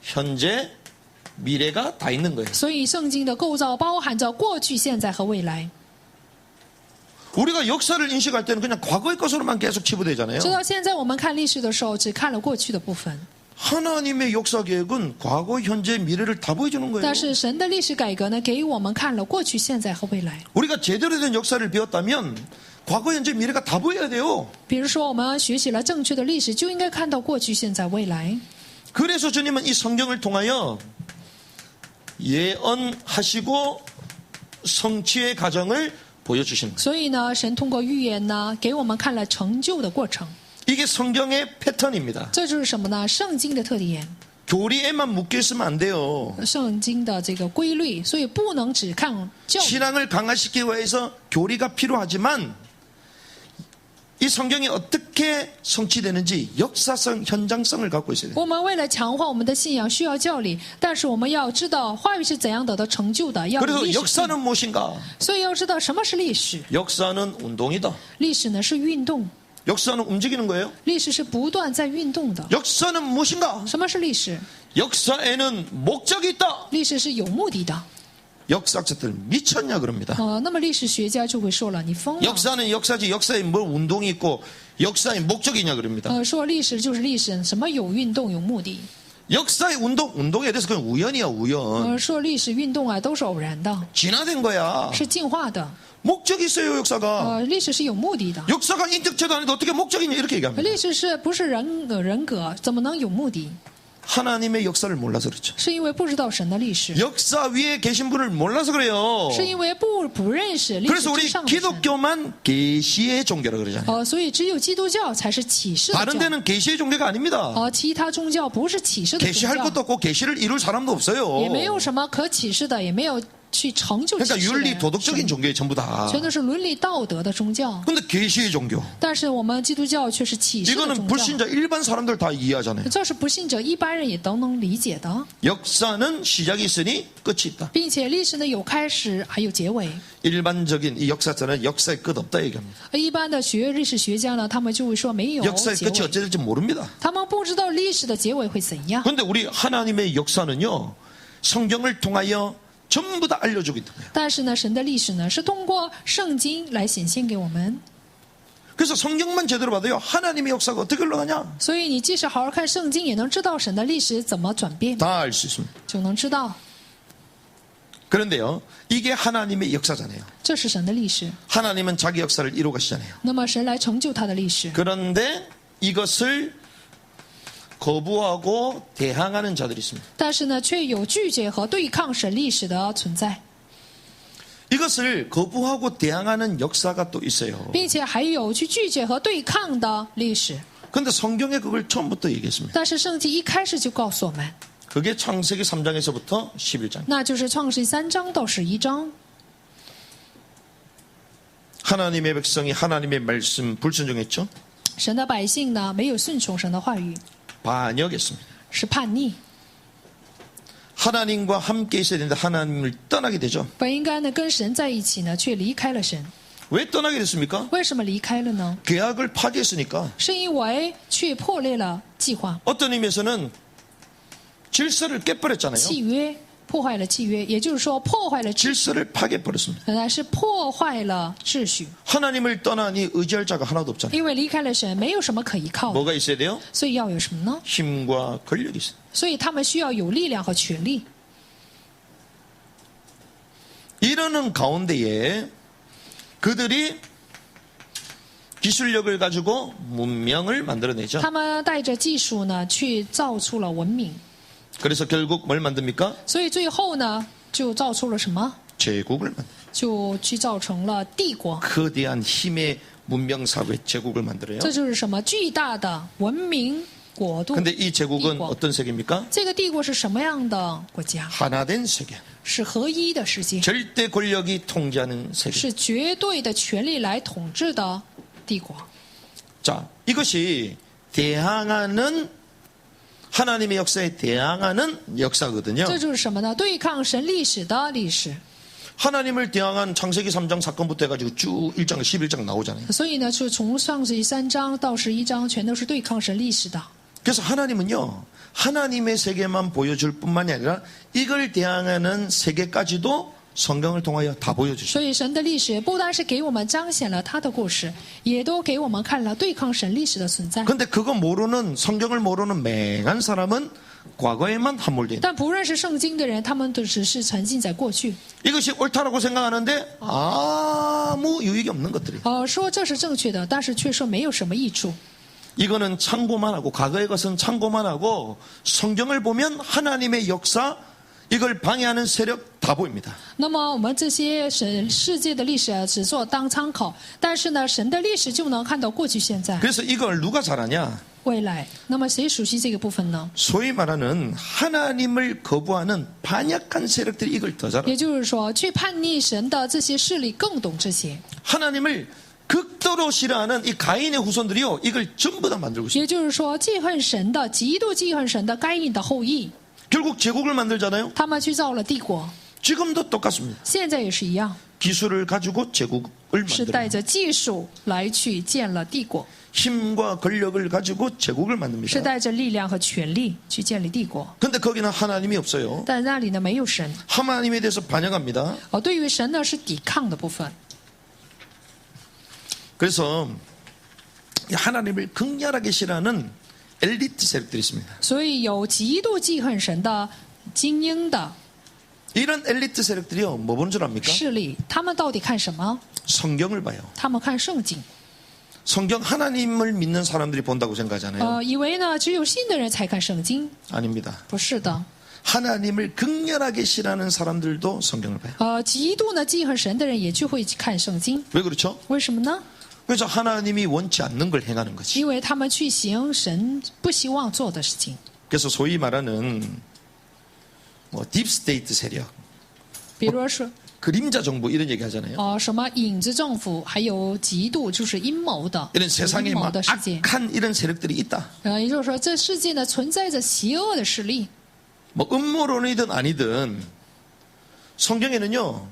현재, 미래가 다 있는 거예요. 所以，圣经的构造包含着过去、现在和未来。 우리가 역사를 인식할 때는 그냥 과거의 것으로만 계속 치부되잖아요. 直到现在，我们看历史的时候，只看了过去的部分。 하나님의 역사 계획은 과거, 현재, 미래를 다 보여주는 거예요. 但是神的历史改革呢，给我们看了过去、现在和未来。 우리가 제대로 된 역사를 배웠다면 과거, 현재, 미래가 다 보여야 돼요. 比如说，我们学习了正确的历史，就应该看到过去、现在、未来。 그래서 주님은 이 성경을 통하여 예언하시고 성취의 과정을 보여주시는 거예요. 所以呢，神通过预言呢，给我们看了成就的过程。 이게 성경의 패턴입니다. 这就是什么呢？圣经的特点， 교리에만 묶여 있으면 안 돼요. 圣经的这个规律，所以不能只看教理。 신앙을 강화시키기 위해서 교리가 필요하지만 이 성경이 어떻게 성취되는지 역사성, 현장성을 갖고 있어야 돼요. 我们为了强化我们的信仰，需要教理，但是我们要知道话语是怎样得到成就的，要有 그래서 历史性。 역사는 무엇인가? 所以要知道什么是历史。 역사는 운동이다. 历史呢是运动， 역사는 움직이는 거예요. 历史是不断在运动的。 역사는 무엇인가? 什么是历史？ 역사에는 목적이 있다. 历史是有目的的。 역사학자들 미쳤냐 그럽니다. 那么历史学家就会说了，你疯了。 역사는 역사지 역사에 뭘 운동이 있고 역사의 목적이 있냐 그럽니다. 说历史就是历史，什么有运动有目的？ 역사의 운동에 대해서 그건 우연이야, 우연. 说历史运动啊都是偶然的， 진화된 거야. 是进化的。 목적이 있어요, 역사가. 历史是有目的的， 역사가 인격체도 아닌데 어떻게 목적이냐 이렇게 얘기합니다. 历史是不是人格，怎么能有目的？ 하나님의 역사를 몰라서 그렇죠. 是因为不知道神的历史， 역사 위에 계신 분을 몰라서 그래요. 是因为不认识历史 그래서 之 우리 上的神。 기독교만 계시의 종교라 그러잖아요. 所以只有基督教才是启示的 다른 教。 데는 계시의 종교가 아닙니다. 其他宗教不是启示的宗 계시할 教， 것도 없고 계시를 이룰 사람도 없어요. 也没有什么可启示的，也没有去成就启 그러니까 示的 윤리 人 도덕적인 종교에 전부 다. 全都是伦理道德的宗教。 근데 계시의 종교. 但是我们基督教却是启示的 이거는 宗教， 불신자 일반 사람들 다 이해하잖아요. 这是不信者一般人也都能理解的， 역사는 시작이 있으니 끝이 있다. 并且历史呢有开始还有结尾。 일반적인 이 역사자는 역사의 끝 없다 얘기합니다. 一般的历史学家呢，他们就会说没有 역사의 结 끝이 尾， 어찌 될지 모릅니다. 他们不知道历史的结尾会怎样。 그런데 우리 하나님의 역사는요, 성경을 통하여 전부 다 알려주고 있는 거예요. 但是呢，神的历史呢是通过圣经来显现给我们， 그래서 성경만 제대로 봐도요, 하나님의 역사가 어떻게 흘러가냐? 所以你即使好好看圣经，也能知道神的历史怎么转变， 다 알 수 있습니다. 就能知道 그런데요, 이게 하나님의 역사잖아요. 这是神的历史。 하나님은 자기 역사를 이루어 가시잖아요. 那么神来成就他的历史， 그런데 이것을 거부하고 대항하는 자들이 있습니다. 但是呢，却有拒绝和对抗神历史的存在， 이것을 거부하고 대항하는 역사가 또 있어요. 并且还有去拒绝和对抗的历史。 그런데 성경에 그걸 처음부터 얘기했습니다. 但是圣经一开始就告诉我们， 그게 창세기 3장에서부터 11장. 那就是创世3章到11章。 하나님의 백성이 하나님의 말씀 불순종했죠. 神的百姓呢，没有顺从神的话语， 반역했습니다. 是叛逆。 하나님과 함께 있어야 되는데 하나님을 떠나게 되죠. 本应该呢跟神在一起呢，却离开了神。 왜 떠나게 됐습니까? 为什么离开了呢？ 계약을 파괴했으니까. 是因为去破裂了计划、 어떤 의미에서는 질서를 깨버렸잖아요. 契约，破坏了契约，也就是说破坏了秩序， 질서를 파괴해버렸습니다. 本来是破坏了秩序。 하나님을 떠나니 의지할 자가 하나도 없잖아요. 因为离开了神，没有什么可依靠的， 뭐가 있어야 돼요? 所以要有什么呢？ 힘과 권력이 있어요. 所以他们需要有力量和权力。 이러는 가운데에 그들이 기술력을 가지고 문명을 만들어내죠. 他们带着技术呢，去造出了文明， 그래서 결국 뭘 만듭니까? 所以最后呢，就造出了什么？ 제국을 만들어요. 就去造成了帝国。 거대한 힘의 문명사회 제국을 만들어요. 这就是什么？巨大的文明国度。 근데 이 제국은 帝国 어떤 세계입니까? 这个帝国是什么样的国家？ 하나된 세계. 是合一的世界， 절대 권력이 통제하는 세계. 是绝对的权力来统治的帝国。 자, 이것이 대항하는 하나님의 역사에 대항하는 역사거든요. 这就是什么呢？对抗神历史的历史。 하나님을 대항한 창세기 3장 사건부터 해가지고 쭉 1장, 11장 나오잖아요. 所以呢，就从创世纪3章到11章，全都是对抗神历史的。 그래서 하나님은요, 하나님의 세계만 보여줄 뿐만이 아니라 이걸 대항하는 세계까지도 성경을 통하여 다 보여주시죠. 所以神的历史不单是给我们彰显了他的故事，也都给我们看了对抗神历史的存在。 근데 그거 모르는, 성경을 모르는 맹한 사람은 과거에만 함몰돼 있는. 但不认识圣经的人，他们都只是沉浸在过去， 이것이 옳다라고 생각하는데 아무 유익이 없는 것들이. 说这是正确的，但是却说没有什么益处。 이거는 참고만 하고 과거의 것은 참고만 하고 성경을 보면 하나님의 역사 이걸 방해하는 세력 다 보입니다. 那么我们这些神世界的历史啊，只做当参考，但是呢，神的历史就能看到过去、现在、 그래서 이걸 누가 잘하냐? 未来。那么谁熟悉这个部分呢？ 소위 말하는 하나님을 거부하는 반역한 세력들이 이걸 더 잘 알아요. 也就是说，去叛逆神的这些势力更懂这些。 하나님을 극도로 싫어하는 이 가인의 후손들이요, 이걸 전부 다 만들고 있어요. 也就是说，记恨神的、极度记恨神的该隐的后裔， 결국 제국을 만들잖아요. 他们去造了帝国， 지금도 똑같습니다. 现在也是一样， 기술을 가지고 제국을 是带 만들어요. 着技术来去建了帝国， 힘과 권력을 가지고 제국을 是 만듭니다. 带着力量和权力去建立帝国。 근데 거기는 하나님이 없어요. 但那里呢，没有神。 하나님에 대해서 반역합니다. 对于神呢是抵抗的部分。 그래서 이 하나님을 극렬하게 싫어하는 엘리트 세력들이 있습니다. 所以有极度记恨神的精英的 이런 엘리트 세력들이요, 뭐 보는 줄 압니까? 势力，他们到底看什么？ 성경을 봐요. 他们看圣经。 성경 하나님을 믿는 사람들이 본다고 생각하잖아요. 以为呢只有信的人才看圣经， 아닙니다. 不是的。 하나님을 극렬하게 싫어하는 사람들도 성경을 봐요. 极度呢记恨神的人也就会看圣经。 왜 그렇죠? 为什么呢？ 그래서 하나님이 원치 않는 걸 행하는 거지. 因为他们去行神不希望做的事情。 그래서 소위 말하는 뭐 딥스테이트 세력, 比如说 그림자 정부 이런 얘기 하잖아요. 什么影子政府，还有极度就是阴谋的 이런 세상에 阴谋 막 的世界。 악한 이런 세력들이 있다. 也就是说，这世界呢存在着邪恶的势力。 뭐 음모론이든 아니든 성경에는요,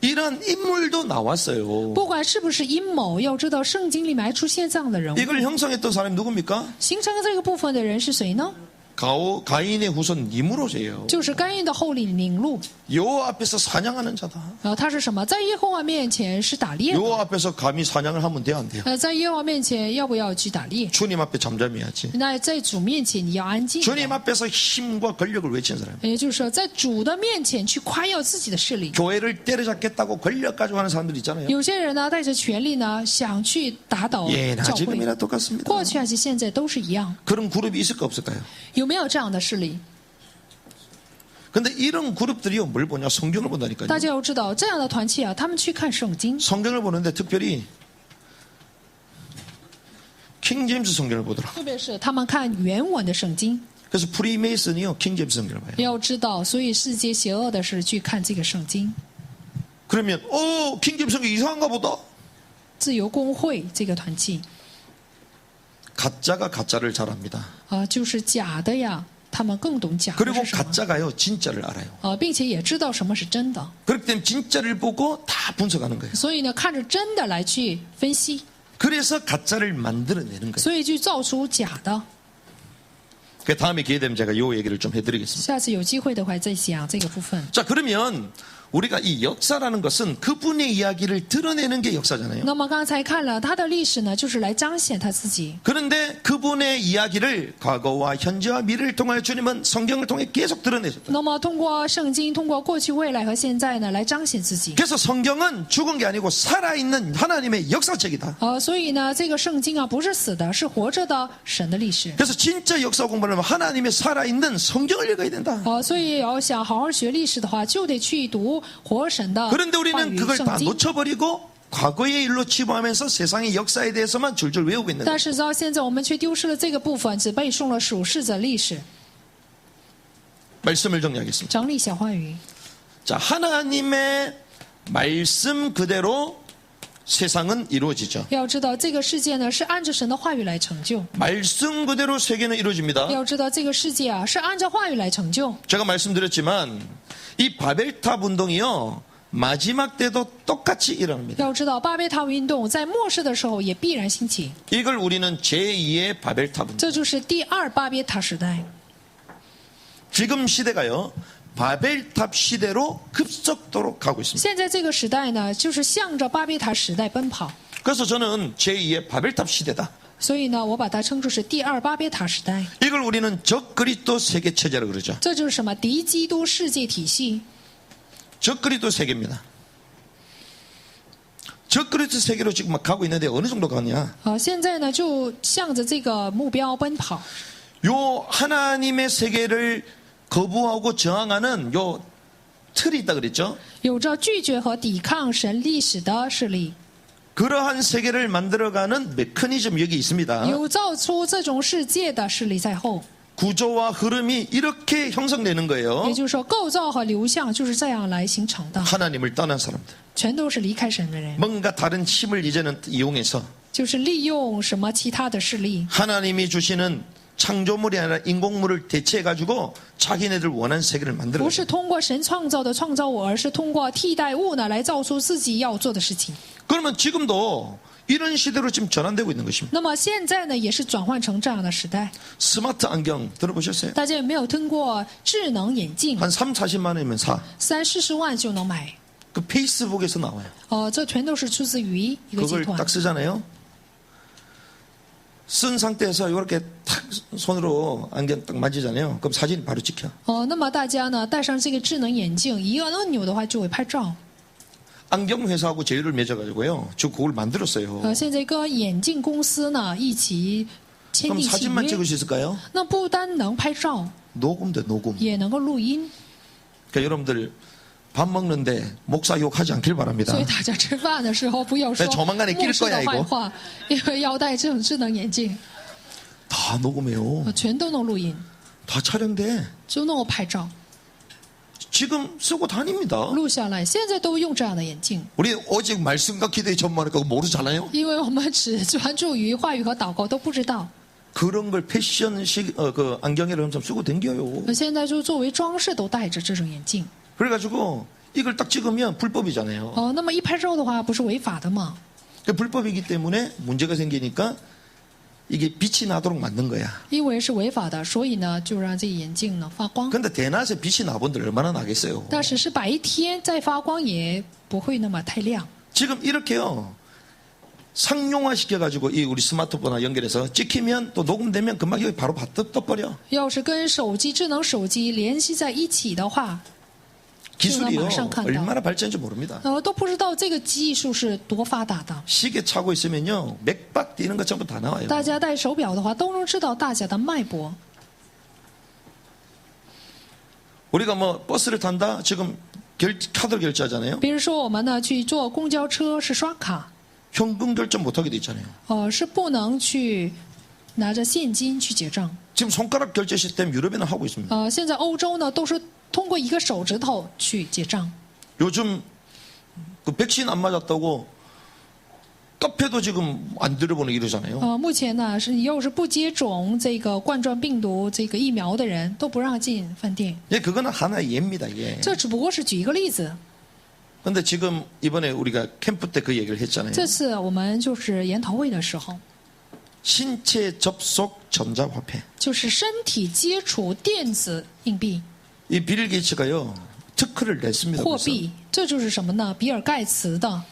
이런 인물도 나왔어요. 不管是不是阴谋，要知道圣经里面还出现这样的人物。 이걸 형성했던 사람이 누굽니까? 形成这个部分的人是谁呢？ 가인의 후손 니므롯이에요. 就是该隐的后裔宁禄。 여호와 앞에서 사냥하는 자다. 他是什么？在耶和华面前是打猎的。 여호와 앞에서 감히 사냥을 하면 돼요, 안 돼요? 在耶和华面前要不要去打猎？ 주님 앞에 잠잠해야지. 那在主面前你要安静。 주님 앞에서 힘과 권력을 외치는 사람. 也就是说，在主的面前去夸耀自己的势力。 교회를 때려잡겠다고 권력 가지고 하는 사람들 있잖아요. 有些人呢，带着权力呢，想去打倒 예나 教会。 지금이나 똑같습니다. 过去还是现在都是一样。 그런 그룹이 있을까 없을까요? 有没有这样的势力？ 근데 이런 그룹들이요, 뭘 보냐? 성경을 본다니까요. 大家要知道，这样的团体啊，他们去看圣经， 성경을 보는데 특별히 킹제임스 성경을 보더라. 特别是他们看原文的圣经。 그래서 프리메이슨이요, 킹제임스 성경을 봐요. 要知道，所以世界邪恶的是去看这个圣经。 그러면 킹제임스 성경 이상한가 보다. 自由公会这个团体 가짜가 가짜를 잘 압니다. 就是假的呀，他们更懂假的 그리고 是什么 가짜가요, 진짜를 알아요. 并且也知道什么是真的， 그렇기 때문에 진짜를 보고 다 분석하는 거예요. 所以呢，看着真的来去分析， 그래서 가짜를 만들어내는 거예요. 所以就造出假的。 그 다음에 기회 되면 제가 이 얘기를 좀 해드리겠습니다. 下次有机会的话再讲这个部分。 자, 그러면 우리가 이 역사라는 것은 그분의 이야기를 드러내는 게 역사잖아요. 那么刚才看了他的历史呢，就是来彰显他自己。 그런데 그분의 이야기를 과거와 현재와 미래를 통하여 주님은 성경을 통해 계속 드러내셨다. 那么通过圣经，通过过去、未来和现在呢，来彰显自己。 그래서 성경은 죽은 게 아니고 살아있는 하나님의 역사책이다. 所以呢，这个圣经啊，不是死的，是活着的神的历史。 그래서 진짜 역사 공부를 하면 하나님의 살아있는 성경을 읽어야 된다. 所以要想好好学历史的话，就得去读活神的 그런데 话 우리는 语 그걸 圣 다 经。 놓쳐버리고 과거의 일로 치부하면서 세상의 역사에 대해서만 줄줄 외우고 있는 但 거예요. 是到现在，我们却丢失了这个部分，只背诵了属世的历史。 말씀을 정리하겠습니다. 整理小话语， 자, 하나님의 말씀 그대로 세상은 이루어지죠. 要知道这个世界呢是按照神的话语来成就。 말씀 그대로 세계는 이루어집니다. 要知道这个世界啊是按照话语来成就。 제가 말씀드렸지만 이 바벨탑 운동이요, 마지막 때도 똑같이 일어납니다. 要知道巴别塔运动在末世的时候也必然兴起， 이걸 우리는 제2의 바벨탑 운동. 这就是第二巴别塔时代。 지금 시대가요, 바벨탑 시대로 급속도로 가고 있습니다. 现在这个时代呢，就是向着巴别塔时代奔跑。 그래서 저는 제2의 바벨탑 시대다. 所以呢，我把它称作是第二巴别塔时代。 이걸 우리는 적그리스도 세계 체제라고 그러죠. 这就是什么？敌基督世界体系。 적그리스도 세계입니다. 적그리스도 세계로 지금 막 가고 있는데 어느 정도 가냐? 现在呢就向着这个目标奔跑。 요 하나님의 세계를 거부하고 저항하는 요 틀이 있다 그랬죠? 有着拒绝和抵抗神历史的势力， 그러한 세계를 만들어가는 메커니즘 여기 있습니다. 有造出这种世界的势力在后。 구조와 흐름이 이렇게 형성되는 거예요. 也就是说，构造和流向就是这样来形成的， 하나님을 떠난 사람들. 全都是离开神的人， 뭔가 다른 힘을 이제는 이용해서 就是利用什么其他的势力， 하나님이 주시는 창조물이 아니라 인공물을 대체해가지고 자기네들 원하는 세계를 만들어. 不是通过神创造的创造物，而是通过替代物呢来造出自己要做的事情。 그러면 지금도 이런 시대로 지금 전환되고 있는 것입니다. 那么现在呢，也是转换成这样的时代。 스마트 안경 들어보셨어요? 大家有没有听过智能眼镜？ 한 3, 40만 원이면 사. 30-40万就能买。 그 페이스북에서 나와요. 这全都是出自于一个集 그걸 团 딱 。 쓰잖아요. 쓴 상태에서 이렇게 탁 손으로 안경 딱 만지잖아요. 그럼 사진이 바로 찍혀. 那么大家呢戴上这个智能眼镜，一按按钮的话就会拍照。 안경 회사하고 제휴를 맺어가지고요. 저 그걸 만들었어요. 现在跟眼镜公司呢一起签 그럼 订契 사진만 约， 찍을 수 있을까요? 那不单能拍照， 녹음돼 녹음. 也能够录音。 그러니까 여러분들 밥 먹는데 목사 욕하지 않길 바랍니다. 所以大家吃饭的时候不要说 네 조만간에 낄 牧师 거야 的坏话，因为要戴这种智能眼镜， 다 녹음해요. 全都能录音， 다 촬영돼. 就能够拍照 지금 쓰고 다닙니다. 录下来。现在都用这样的眼镜， 우리 오직 말씀과 기도에 전문하니까 모르잖아요. 因为我们只专注于话语和祷告，都不知道。 그런 걸 패션식 그 안경에를 좀 쓰고 댕겨요. 现在就作为装饰都戴着这种眼镜。 그래가지고 이걸 딱 찍으면 불법이잖아요. 那么一拍照的话，不是违法的吗？ 그 불법이기 때문에 문제가 생기니까 이게 빛이 나도록 만든 거야. 因为是违法的，所以呢，就让这个眼镜呢发光。 근데 대낮에 빛이 나본들 얼마나 나겠어요. 但是是白天再发光也不会那么太亮。 지금 이렇게요. 상용화 시켜가지고 이 우리 스마트폰과 연결해서 찍히면 또 녹음되면 금방 여기 바로 떠버려. 要是跟手机智能手机联系在一起的话， 기술이요. 마상 얼마나 발전인지 모릅니다. 都不知道这个技术是多发达的。 시계 차고 있으면요. 맥박 뛰는 거 전부 다 나와요. 大家戴手表的话，都能知道大家的脉搏。 우리가 뭐 버스를 탄다. 지금 카드로 결제하잖아요. 比如说我们呢去坐公交车是刷卡， 현금 결정 못하게 돼 있잖아요. 是不能去拿着现金去结账。 지금 손가락 결제 시스템 유럽에는 하고 있습니다. 现在欧洲呢都是通过一个手指头去结账。 요즘 그 백신 안 맞았다고 카페도 지금 안 들어보는 이러잖아요. 目前呢是又是不接种这个冠状病毒这个疫苗的人都不让进饭店。 예, 그거는 하나의 예입니다. 예. 这只不过是举一个例子。 근데 지금 이번에 우리가 캠프 때 그 얘기를 했잖아요. 这次我们就是研讨会的时候， 신체 접속 전자화폐. 就是身体接触电子硬币 이 빌 게이츠가요. 특허를 냈습니다. 货 벌써. 币，这就是什么呢？比尔盖茨的。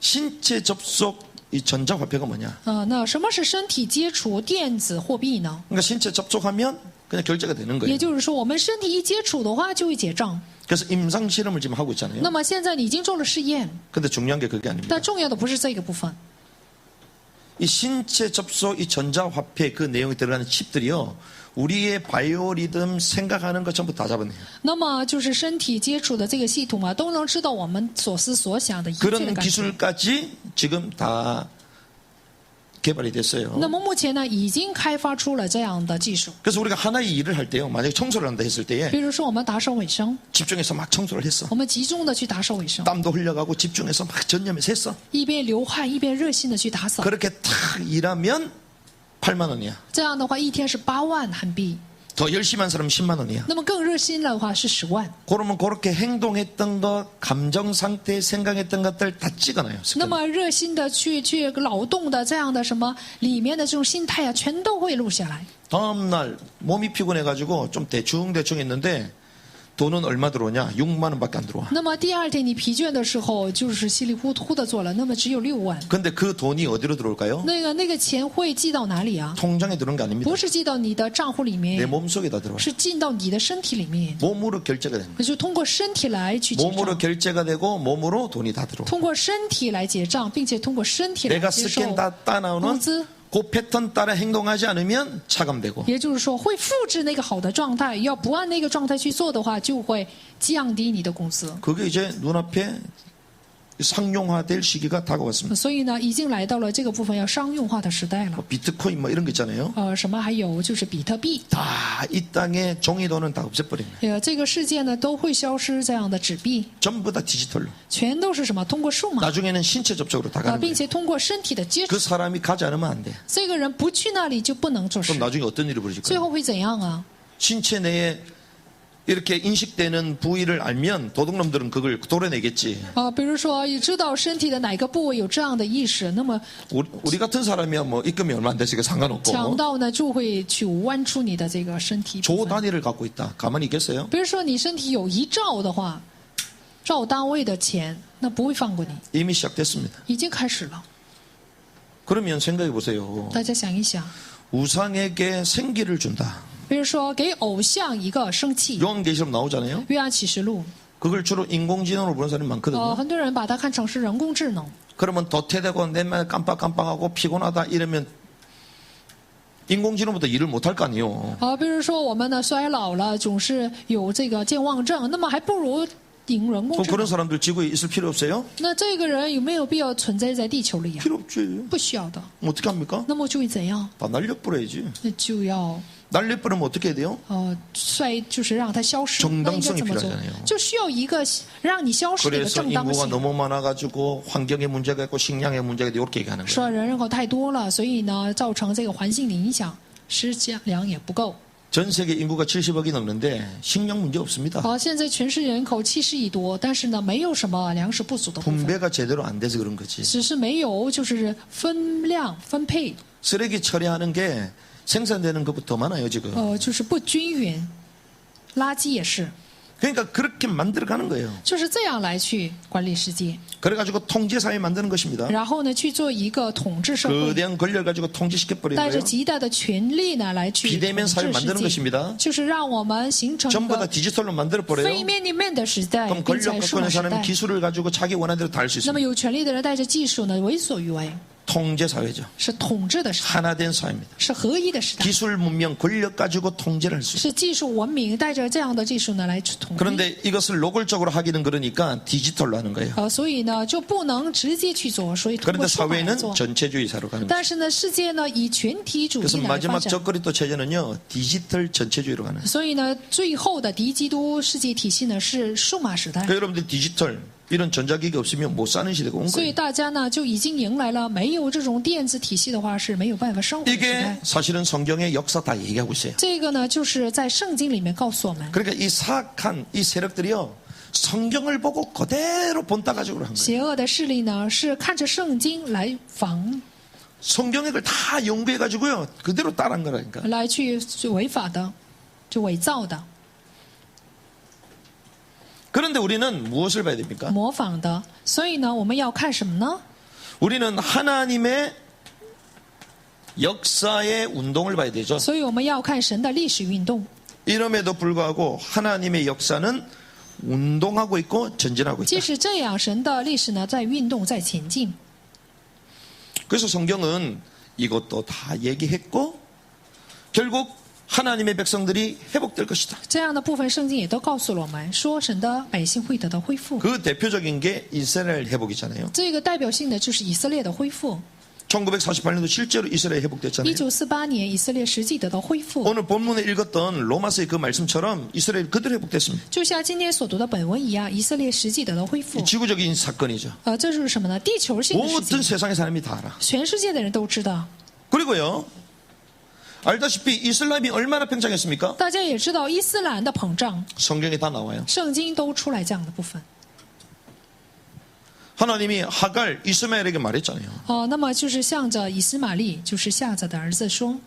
신체 접속 이 전자화폐가 뭐냐? 那什么是身体接触电子货币呢？ 그러니까 신체 접촉하면 그냥 결제가 되는 也 거예요. 就是说，我们身体一接触的话就会结账。 그래서 임상 실험을 지금 하고 있잖아요. 那么现在你已经做了试验， 근데 중요한 게 그게 아닙니다. 但重要的不是这个部分。 이 신체 접속 이 전자화폐 그 내용이 들어가는 칩들이요. 우리의 바이오리듬 생각하는 것 전부 다 잡아내요. 那么就是身体接触的这个系统啊，都能知道我们所思所想的一切的 그런 感觉。 기술까지 지금 다 개발이 됐어요. 那么目前呢，已经开发出了这样的技术。 그래서 우리가 하나의 일을 할 때요. 만약에 청소를 한다 했을 때에 比如说，我们打扫卫生， 집중해서 막 청소를 했어. 我们集中的去打扫卫生， 땀도 흘려가고 집중해서 막 전념해서 했어. 一边流汗一边热心的去打扫。 그렇게 탁 일하면 8만 원이야. 这样的话，一天是8万韩币。 더 열심히 한 사람은 10만 원이야. 那么更热心的话是10万。 그러면 그렇게 행동했던 것, 감정 상태, 생각했던 것들 다 찍어놔요. 那么热心的去劳动的这样的什么里面的这种心态啊，全都会录下来。 다음 날 몸이 피곤해가지고 좀 대충 했는데 돈은 얼마 들어오냐? 6만 원밖에 안 들어와. 那么第二天你疲倦的时候，就是稀里糊涂的做了，那么只有6万。 근데 그 돈이 어디로 들어올까요? 那个钱会寄到哪里啊？ 통장에 들어온 게 아닙니다. 不是寄到你的账户里 내 面， 몸속에다 들어와요. 是进到你的身体里面， 몸으로 결제가 되는 거예요. 也就通过身体来去结 몸으로 账， 결제가 되고 몸으로 돈이 다 들어와. 通过身体来结账，并且通过身体来 내가 接受 스캔 다 工 따나오는 资。 그 패턴 따라 행동하지 않으면 차감되고 也就是说，会复制那个好的状态，要不按那个状态去做的话，就会降低你的工资。 그게 이제 눈앞에 상용화될 시기가 다가왔습니다. 所以呢，已经来到了这个部分要商用化的时代了。 비트코인 뭐 이런 거 있잖아요. 什么还有就是比特币， 다 이 땅에 종이돈은 다 없애버립니다. 这个世界呢都会消失这样的纸币， 전부 다 디지털로. 全都是什么通过数码 나중에는 신체 접촉으로 다 가는 并 거예요. 且通过身体的接触 그 。 사람이 가지 않으면 안 돼. 这个人不去那里就不能做事 그럼 ， 나중에 어떤 일이 벌어질 最 거예요? 后会怎样啊？ 신체 내에 이렇게 인식되는 부위를 알면 도둑놈들은 그걸 도려내겠지. 比如说知道身体的哪个部位有这样的意识，那么 우리 같은 사람이야 뭐 입금이 얼마 안 되니까 强 상관없고 盗呢就会去剜出你的这个身体部 조 分。 단위를 갖고 있다. 가만히 있겠어요? 比如说你身体有1兆的话，兆单位的钱，那不会放过你， 이미 시작됐습니다. 已经开始了。 그러면 생각해 보세요. 大家想一想， 우상에게 생기를 준다. 比如说给偶像一个生气， 요한계시록 나오잖아요. 约翰启示录， 그걸 주로 인공지능으로 보는 사람이 많거든요. 很多人把它看成是人工智能。 그러면 도태되고 맨날 깜빡깜빡하고 피곤하다 이러면 인공지능보다 일을 못할 거 아니에요. 比如说我们呢衰老了，总是有这个健忘症，那么还不如引人工 그럼 智 그런 能。 사람들 지구에 있을 필요 없어요? 那这个人有没有必要存在在地球里呀、 필요 없지. 不需要的。 어떻게 합니까? 那么就会怎样？ 다 날려버려야지. 那就要 날려버리면 어떻게 해야 돼요? 就是让它消失。 정당성이 那应该怎么做 필요하잖아요 ？就需要一个让你消失的一个 그래서 正当 인구가 性。 너무 많아가지고 환경에 문제가 있고 식량에 문제가 있고 이렇게 얘기하는 거예요. 说人口太多了，所以呢造成这个环境的影响，食粮也不够。 전 세계 인구가 70억이 넘는데 식량 문제 없습니다. 现在全世界人口70亿多，但是呢没有什么粮食不足的部分， 분배가 제대로 안 돼서 그런 거지. 只是没有就是分量分配， 쓰레기 처리하는 게 생산되는 것보다 더 많아요 지금. 就是不均匀。垃圾也是， 그러니까 그렇게 만들어가는 거예요. 就是这样来去管理世界， 그래가지고 통제사회 만드는 것입니다. 然后呢去做一个统治社会， 거대한 권력을 가지고 통제시켜버리는 带着 거예요. 极大的权力呢来去统 비대면 治 사회를 世 만드는 界， 것입니다. 就是让我们形成一 전부 다 个 디지털로 만들어버려요. 非面对面的时代， 그럼 并 권력 在 갖고 数码 있는 时 사람이 代。 기술을 가지고 자기 원하는 대로 다 할 수 那么 있습니다. 有权力的人带着技术呢为所欲为， 통제사회죠. 是统治的时代， 하나된 사회입니다. 是合一的时代。 기술, 문명, 권력 가지고 통제를 할 수 있어요. 是技术文明带着这样的技术呢来统一， 그런데 이것을 노골적으로 하기는 그러니까 디지털로 하는 거예요. 所以呢就不能直接去做，所以通 그런데 过数码来 사회는 做。 전체주의사로 가는 거예요. 但是呢，世界呢以全体主 그래서 义来发 마지막 展， 적거리 또 체제는요 디지털 전체주의로 가는 거예요. 所以呢，最后的敌基督世界体系呢是数码时代， 그러니까 여러분들 디지털 이런 전자기기 없으면 못 사는 시대가 온 所以 거예요. 大家呢就已经迎来了没有这种电子体系的话是没有办法生活的时 이게 代。 사실은 성경의 역사 다 얘기하고 있어요. 这个呢就是在圣经里面告诉我们， 그러니까 이 사악한 이 세력들이요 성경을 보고 그대로 본따 가지고 한 거예요. 邪恶的势力呢是看着圣经来仿 성경의 걸 다 연구해 가지고요 그대로 따라한 거라니까. 来去违法的，就伪造的、 그런데 우리는 무엇을 봐야 됩니까? 模仿的。所以呢，我们要看什么呢？ 우리는 하나님의 역사의 운동을 봐야 되죠. 所以我们要看神的历史运动。 이름에도 불구하고 하나님의 역사는 운동하고 있고 전진하고 即 있다. 使这样，神的历史呢在运动，在前进。 그래서 성경은 이것도 다 얘기했고 결국 하나님의 백성들이 회복될 것이다. 这样的部分，圣经也都告诉了我们，说神的百姓会得到恢复。 그 대표적인 게 이스라엘 회복이잖아요. 这个代表性的就是以色列的恢复。 1948년도 실제로 이스라엘 회복됐잖아요. 1948年，以色列实际得到恢复， 오늘 본문에 읽었던 로마서의 그 말씀처럼 이스라엘 그대로 회복됐습니다. 就像今天所读的本文一样，以色列实际得到恢复 이 。 지구적인 사건이죠. 这就是什么呢？地球性的事 모든 情， 세상의 사람이 다 알아. 全世界的人都知道。 그리고요. 알다시피 이슬람이 얼마나 팽창했습니까? 大家也知道，伊斯兰的膨胀， 성경에 다 나와요. 圣经都出来这样的部分。 하나님이 하갈 이스마엘에게 말했잖아요. 那么就是向着以斯玛利，就是夏甲的儿子说，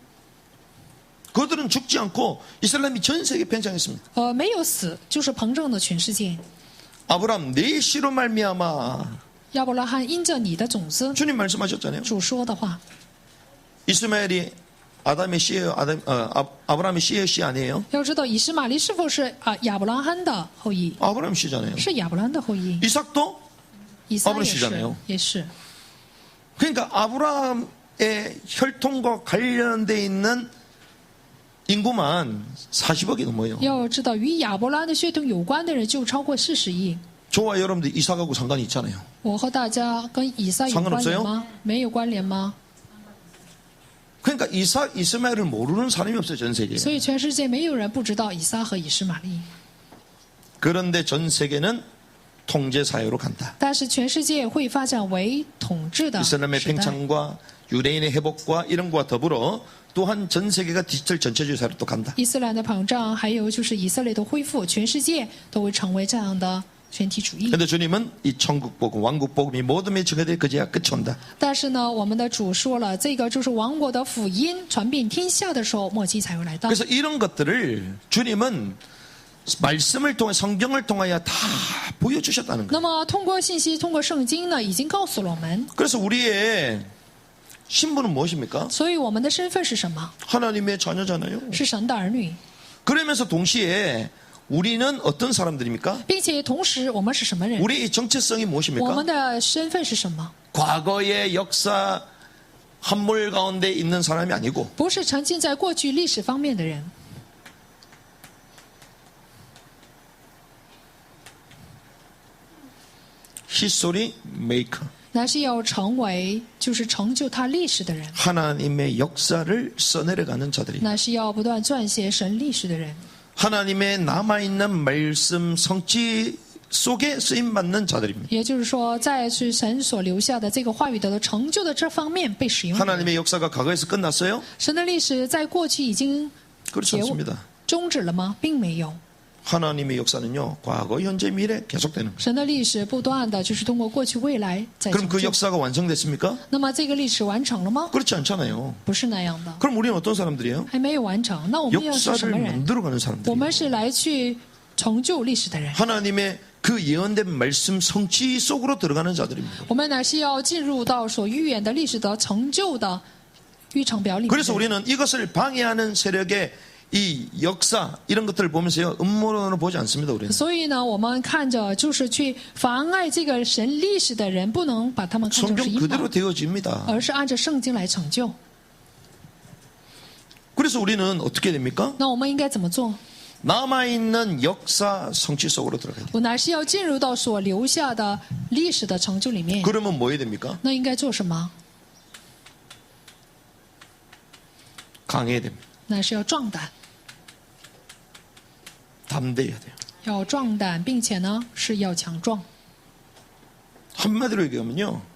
그들은 죽지 않고 이슬람이 전 세계 팽창했습니다. 没有死，就是膨胀的全世界。 아브람 내 씨로 말미암아 亚伯拉罕因着你的种子， 주님 말씀하셨잖아요. 主说的话， 이스마엘이 아담의 씨예요. 아브람의 씨의 씨 아니에요? 要知道以斯玛利是否是亚伯拉罕的后裔？ 아브람 씨잖아요. 是亚伯拉罕的后裔。 이삭도 以撒也 아브람 是 씨잖아요 ，也是。 그러니까 아브라함의 혈통과 관련돼 있는 인구만 40억이 넘어요. 要知道，与亚伯拉罕的血统有关的人就超过40亿。 저와 여러분들 이삭하고 상관이 있잖아요. 我和大家跟以撒有关联吗？没有关联吗？ 그러니까 이삭, 이스마엘을 모르는 사람이 없어요, 전 세계에. 所以全世界没有人不知道以撒和以实玛利。 그런데 전 세계는 통제 사회로 간다. 但是全世界会发展为统治的时 이슬람의 代。 팽창과 유대인의 회복과 이런 것과 더불어 또한 전 세계가 디지털 전체주의 사회로 또 간다. 伊斯兰的膨胀，还有就是以色列的恢复，全世界都会成为这样的全体主义。 그런데 주님은 이 천국 복음, 왕국 복음이 모든 에 증거될 그제야 끝이 온다. 但是呢，我们的主说了，这个就是王国的福音传遍天下的时候，末期才会来到。 그래서 이런 것들을 주님은 말씀을 통해 성경을 통하여 다 보여주셨다는 거예요. 那么通过信息，通过圣经呢，已经告诉了我们。 그래서 우리의 신분은 무엇입니까? 所以我们的身份是什么？ 하나님의 자녀잖아요. 是神的儿女， 그러면서 동시에 우리는 어떤 사람들입니까? 并且同时我们是什么人？ 우리의 정체성이 我 무엇입니까? 们的身份是什么？ 과거의 역사 함몰 가운데 있는 사람이 아니고 不是沉浸在过去历史方面的人， 히스토리 메이커 乃是要成为就是成就他历史的人， 하나님의 역사를 써내려가는 자들이 乃是要不断撰写神历史的人， 하나님의 남아있는 말씀 성취 속에 쓰임받는 자들입니다. 也就是说，在是神所留下的这个话语得到成就的这方面被使用的人。 하나님의 역사가 과거에서 끝났어요? 神的历史在过去已经 그렇지 않습니다. 终止了吗？并没有。 하나님의 역사는요, 과거, 현재, 미래 계속되는 거예요. 神的历史不断的就是通过过去、未来在 그럼 成 그 就。 역사가 완성됐습니까? 那么这个历史完成了吗？ 그렇지 않잖아요. 不是那样的， 그럼 우리는 어떤 사람들이에요? 还没有完成。那我们要是什 역사를 么人？ 만들어가는 我 사람들이에요. 们是来去成就历史的人。 하나님의 그 예언된 말씀 성취 속으로 들어가는 자들입니다. 我们乃是要进入到所预言的历史的成就的预程表里面的 그래서 人。 우리는 이것을 방해하는 세력의 이 역사 이런 것들을 보면서요 음모론으로 보지 않습니다. 우리는 所以呢，我们看着就是去妨碍这个神历史的人，不能把他们看成是 성경 阴 그대로 谋， 되어집니다. 而是按照圣经来成就。 그래서 우리는 어떻게 됩니까? 那我们应该怎么做？ 남아있는 역사 성취 속으로 들어가야 돼요. 我乃是要进入到所留下的历史的成就里面。 그러면 뭐 해야 됩니까? 那应该做什么？ 강해야 됩니다. 乃是要壮胆， 담대해야 돼요. 要壮胆，并且呢是要强壮。 한마디로 얘기하면요.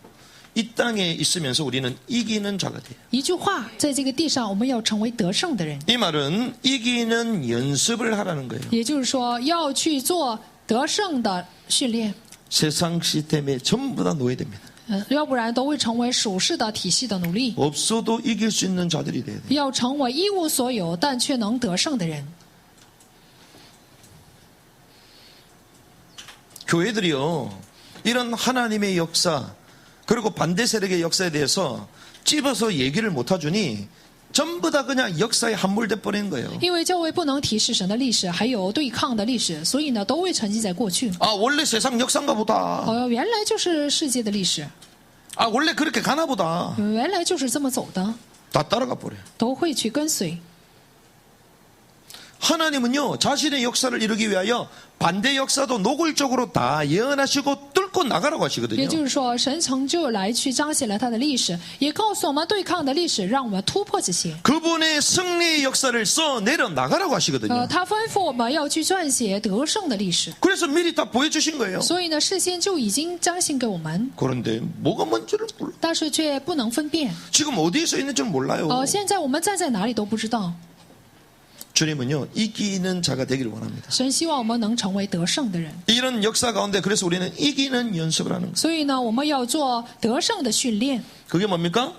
이 땅에 있으면서 우리는 이기는 자가 돼요. 一句话，在这个地上，我们要成为得胜的人， 이 말은 이기는 연습을 하라는 거예요. 也就是说，要去做得胜的训练。 세상 시스템에 전부 다 놓여야 됩니다. 要不然都会成为属世的体系的奴隶。 없어도 이길 수 있는 자들이 돼야 돼요. 要成为一无所有但却能得胜的人。 교회들이요. 이런 하나님의 역사 그리고 반대 세력의 역사에 대해서 찝어서 얘기를 못 해주니 전부 다 그냥 역사에 함몰돼 버리는 거예요. 因为教会不能提示神的历史，还有对抗的历史，所以呢，都会沉浸在过去。 아 원래 세상 역사인가 보다. 原来就是世界的历史， 아 원래 그렇게 가나 보다. 原来就是这么走的， 다 따라가 버려요. 都会去跟随。 하나님은요 자신의 역사를 이루기 위하여 반대 역사도 노골적으로 다 예언하시고 뚫고 나가라고 하시거든요. 也就是说，神成就来去彰显了他的历史，也告诉我们对抗的历史，让我们突破这些。 그분의 승리의 역사를 써내려 나가라고 하시거든요. 他吩咐我们要去撰写得胜的历史， 그래서 미리 다 보여주신 거예요. 所以呢，事先就已经彰显给我们， 그런데 뭐가 뭔지를 몰라. 但是却不能分辨。 지금 어디에 써 있는지는 몰라요. 现在我们站在哪里都不知道。 주님은요 이기는 자가 되기를 원합니다. 神希望我们能成为得胜的人， 이런 역사 가운데 그래서 우리는 이기는 연습을 하는 거예요. 所以呢，我们要做得胜的训练。 그게 뭡니까?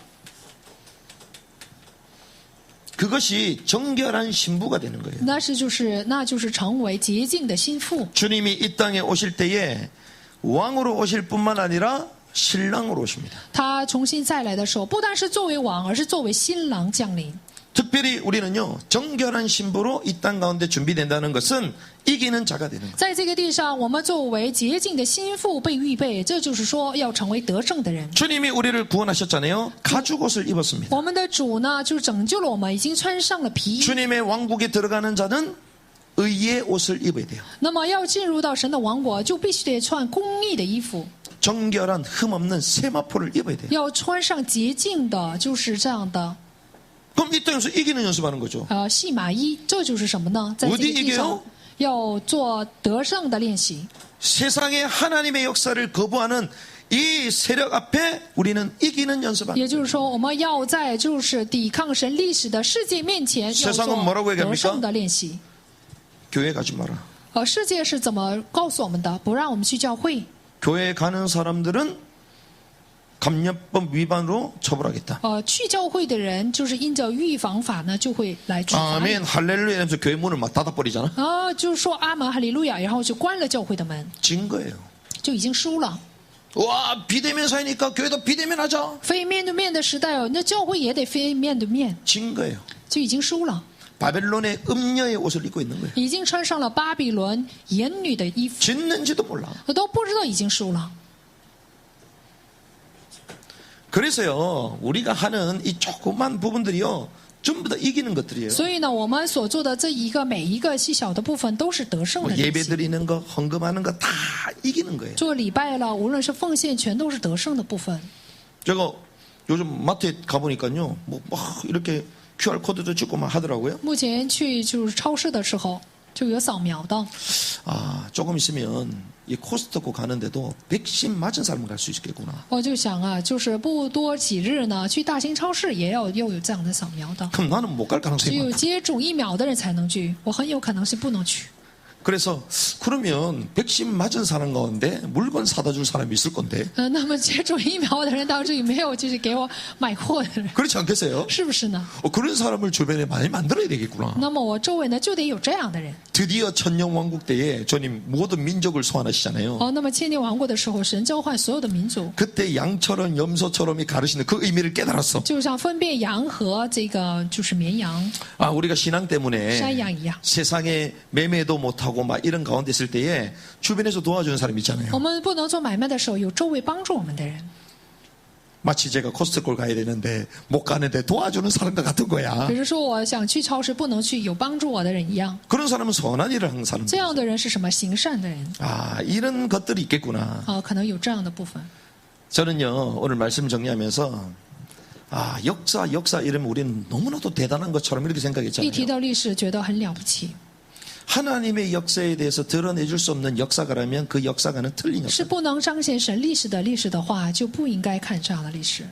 그것이 정결한 신부가 되는 거예요. 那就是成为洁净的心腹。 주님이 이 땅에 오실 때에 왕으로 오실 뿐만 아니라 신랑으로 오십니다. 他重新再来的时候，不单是作为王，而是作为新郎降临。 특별히 우리는요 정결한 신부로 이 땅 가운데 준비된다는 것은 이기는 자가 되는 거예요. 在这个地上，我们作为洁净的心腹被预备，这就是说要成为得胜的人。 주님이 우리를 구원하셨잖아요. 가죽 옷을 입었습니다. 我们的主呢，就拯救了我们，已经穿上了皮衣。 주님의 왕국에 들어가는 자는 의의 옷을 입어야 돼요. 那么要进入到神的王国，就必须得穿公义的衣服， 정결한 흠없는 세마포를 입어야 돼요. 要穿上洁净的，就是这样的 그럼 이 땅에서 이기는 연습하는 거죠. 细麻衣。这就是什么呢？在这个地上要做得胜的练习。 세상에 하나님의 역사를 거부하는 이 세력 앞에 우리는 이기는 연습하는 也就是说，我们要在就是抵抗神历史的世界面前，要 세상은 뭐라고 做 얘기합니까 得胜的练习。 교회 가지 마라. 世界是怎么告诉我们的？不让我们去教会。 교회 가는 사람들은 감염법 위반으로 처벌하겠다. 去教会的人，就是因着预防法呢，就会来处罚你。 아멘 할렐루야 하면서 교회 문을 막 닫아버리잖아. 就是说阿门哈利路亚，然后就关了教会的门， 진 거예요. 就已经输了。 와, 비대면 사회니까 교회도 비대면 하자. 非面对面的时代哦，那教会也得非面对面， 진 거예요. 就已经输了， 바벨론의 음녀의 옷을 입고 있는 거예요. 已经穿上了巴比伦淫女的衣服， 짓는지도 몰라. 我都不知道已经输了。 그래서요, 우리가 하는 이 조그만 부분들이요, 전부 다 이기는 것들이에요. 所以呢，我们所做的这每一个细小的部分都是得胜 뭐 的东 예배 西。 드리는 거, 헌금하는 거 다 이기는 거예요. 做礼拜了，无论是奉献，全都是得胜的部分。 제가 요즘 마트에 가보니까요, 뭐 막 이렇게 QR 코드도 찍고 막 하더라고요. 目前去就是超市的时候，就有扫描的。 아, 조금 있으면 이 코스트코 가는데도 백신 맞은 사람은 갈 수 있겠구나. 我就想啊，就是不多几日呢，去大型超市也要又有这样的扫描的。 그럼 나는 못 갈 只 가능성이 有 많다. 接种疫苗的人才能去，我很有可能是不能去。 그래서 그러면 백신 맞은 사람 가운데 물건 사다 줄 사람이 있을 건데 那么接种疫苗的人当中有没有就是给我买货的人？ 그렇지 않겠어요? 是不是呢？ 그런 사람을 주변에 많이 만들어야 되겠구나. 那么我周围呢就得有这样的人。 드디어 천년왕국 때에 주님 모든 민족을 소환하시잖아요. 那么千年王国的时候，神召唤所有的民族， 그때 양처럼 염소처럼이 가르치는 그 의미를 깨달았어. 就像分辨羊和这个就是绵羊、 아, 우리가 신앙 때문에 山羊一样。 세상에 매매도 못하고 막 이런 가운데 있을 때에 주변에서 도와주는 사람 있잖아요. 我们不能做买卖的时候，有周围帮助我们的人。 마치 제가 코스트코를 가야 되는데 못 가는데 도와주는 사람과 같은 거야. 比如说，我想去超市不能去，有帮助我的人一样。 그런 사람은 선한 일을 하는 사람. 这样的人是什么？行善的人 아, 이런 것들이 있겠구나. 可能有这样的部分。 저는요, 오늘 말씀 정리하면서 아, 역사 이러면 우리는 너무나도 대단한 것처럼 이렇게 一提 생각했잖아요. 到历史，觉得很了不起， 하나님의 역사에 대해서 드러내줄 수 없는 역사가라면 그 역사가는 틀린 是 역사. 不能彰显神历史的话，就不应该看这样的历史。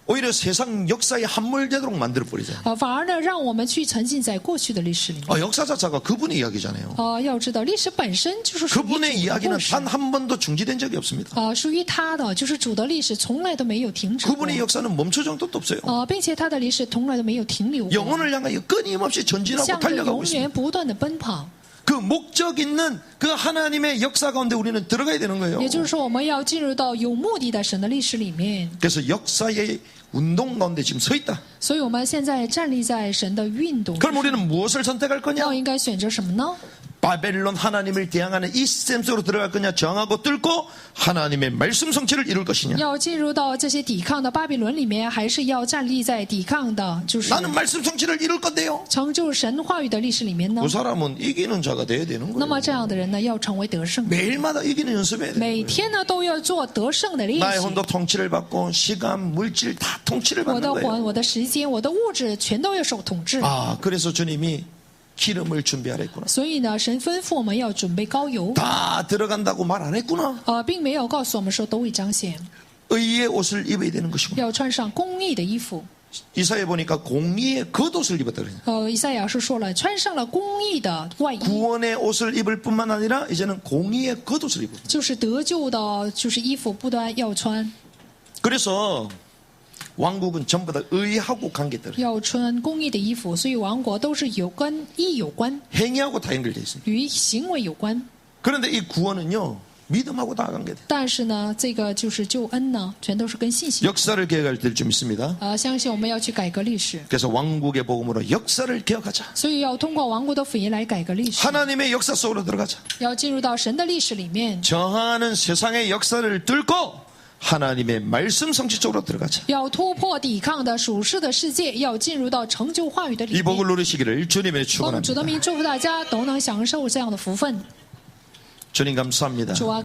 오히려 세상 역사에 함몰되도록 만들어버리잖아요. 反而呢，让我们去沉浸在过去的历史里面。 역사 자체가 그분의 이야기잖아요. 要知道，历史本身就是属于主 그분의 的 이야기는 故事。 단 한 번도 중지된 적이 없습니다. 属于他的，就是主的历史从来都没有停止过。 그분의 역사는 멈춰진 적도 없어요. 并且他的历史从来都没有停留过， 영혼을 향하여 끊임없이 전진하고 向着 달려가고 永 있습니다. 远不断的奔跑。 그 목적 있는 그 하나님의 역사 가운데 우리는 들어가야 되는 거예요. 也就是说，我们要进入到有目的的神的历史里面。 그래서 역사의 운동 가운데 지금 서 있다. 所以我们现在站立在神的运动， 그럼 우리는 무엇을 선택할 거냐? 要应该选择什么呢？ 바벨론 하나님을 대항하는 이 시스템 속으로 들어갈 거냐? 정하고 뚫고 하나님의 말씀 성취를 이룰 것이냐? 要进入到这些抵抗的巴比伦里面，还是要站立在抵抗的，就是 나는 말씀 성취를 이룰 건데요. 成就神话语的历史里面呢 그 ？ 사람은 이기는 자가 돼야 되는 那么 거예요. 这样的人呢，要成为得胜， 매일마다 이기는 연습해야 돼요. 每天呢都要做得胜的练 나의 习。 혼도 통치를 받고 시간, 물질 다 통치를 我 받는 的 거예요. 魂、我的时间、我的物质，全都要受统治。 아, 그래서 주님이 기름을 준비하라 했구나. 所以呢，神吩咐我们要准备膏油， 다 들어간다고 말 안 했구나. 并没有告诉我们说都会彰显， 의의 옷을 입어야 되는 것이구나. 要穿上公义的衣服。 이사야 보니까 공의의 겉옷을 입었다 그래요. 以赛亚书说了，穿上了公义的外衣， 구원의 옷을 입을 뿐만 아니라 이제는 공의의 겉옷을 입어. 就是得救的，就是衣服不单要穿， 그래서 왕국은 전부 다 의하고 관계들, 要穿公义的衣服。所以王国都是跟义有关， 행위하고 다 연결되어 있습니다. 与行为有关。 그런데 이 구원은요, 믿음하고 다 관계돼. 但是呢，这个就是救恩呢，全都是跟信心。 역사를 개혁할 때를 좀 있습니다. 相信我们要去改革历史， 그래서 왕국의 복음으로 역사를 개혁하자. 所以要通过王国的福音来改革历史， 하나님의 역사 속으로 들어가자. 要进入到神的历史里面， 정하는 세상의 역사를 뚫고 하나님의 말씀 성취 쪽으로 들어가자. 要突破抵抗的属世的世界，要进入到成就话语的里 이 복을 面。 누리시기를 주님의 奉主的 축원합니다. 名祝福大家都能享受这样的福分。 주님 감사합니다. 主啊。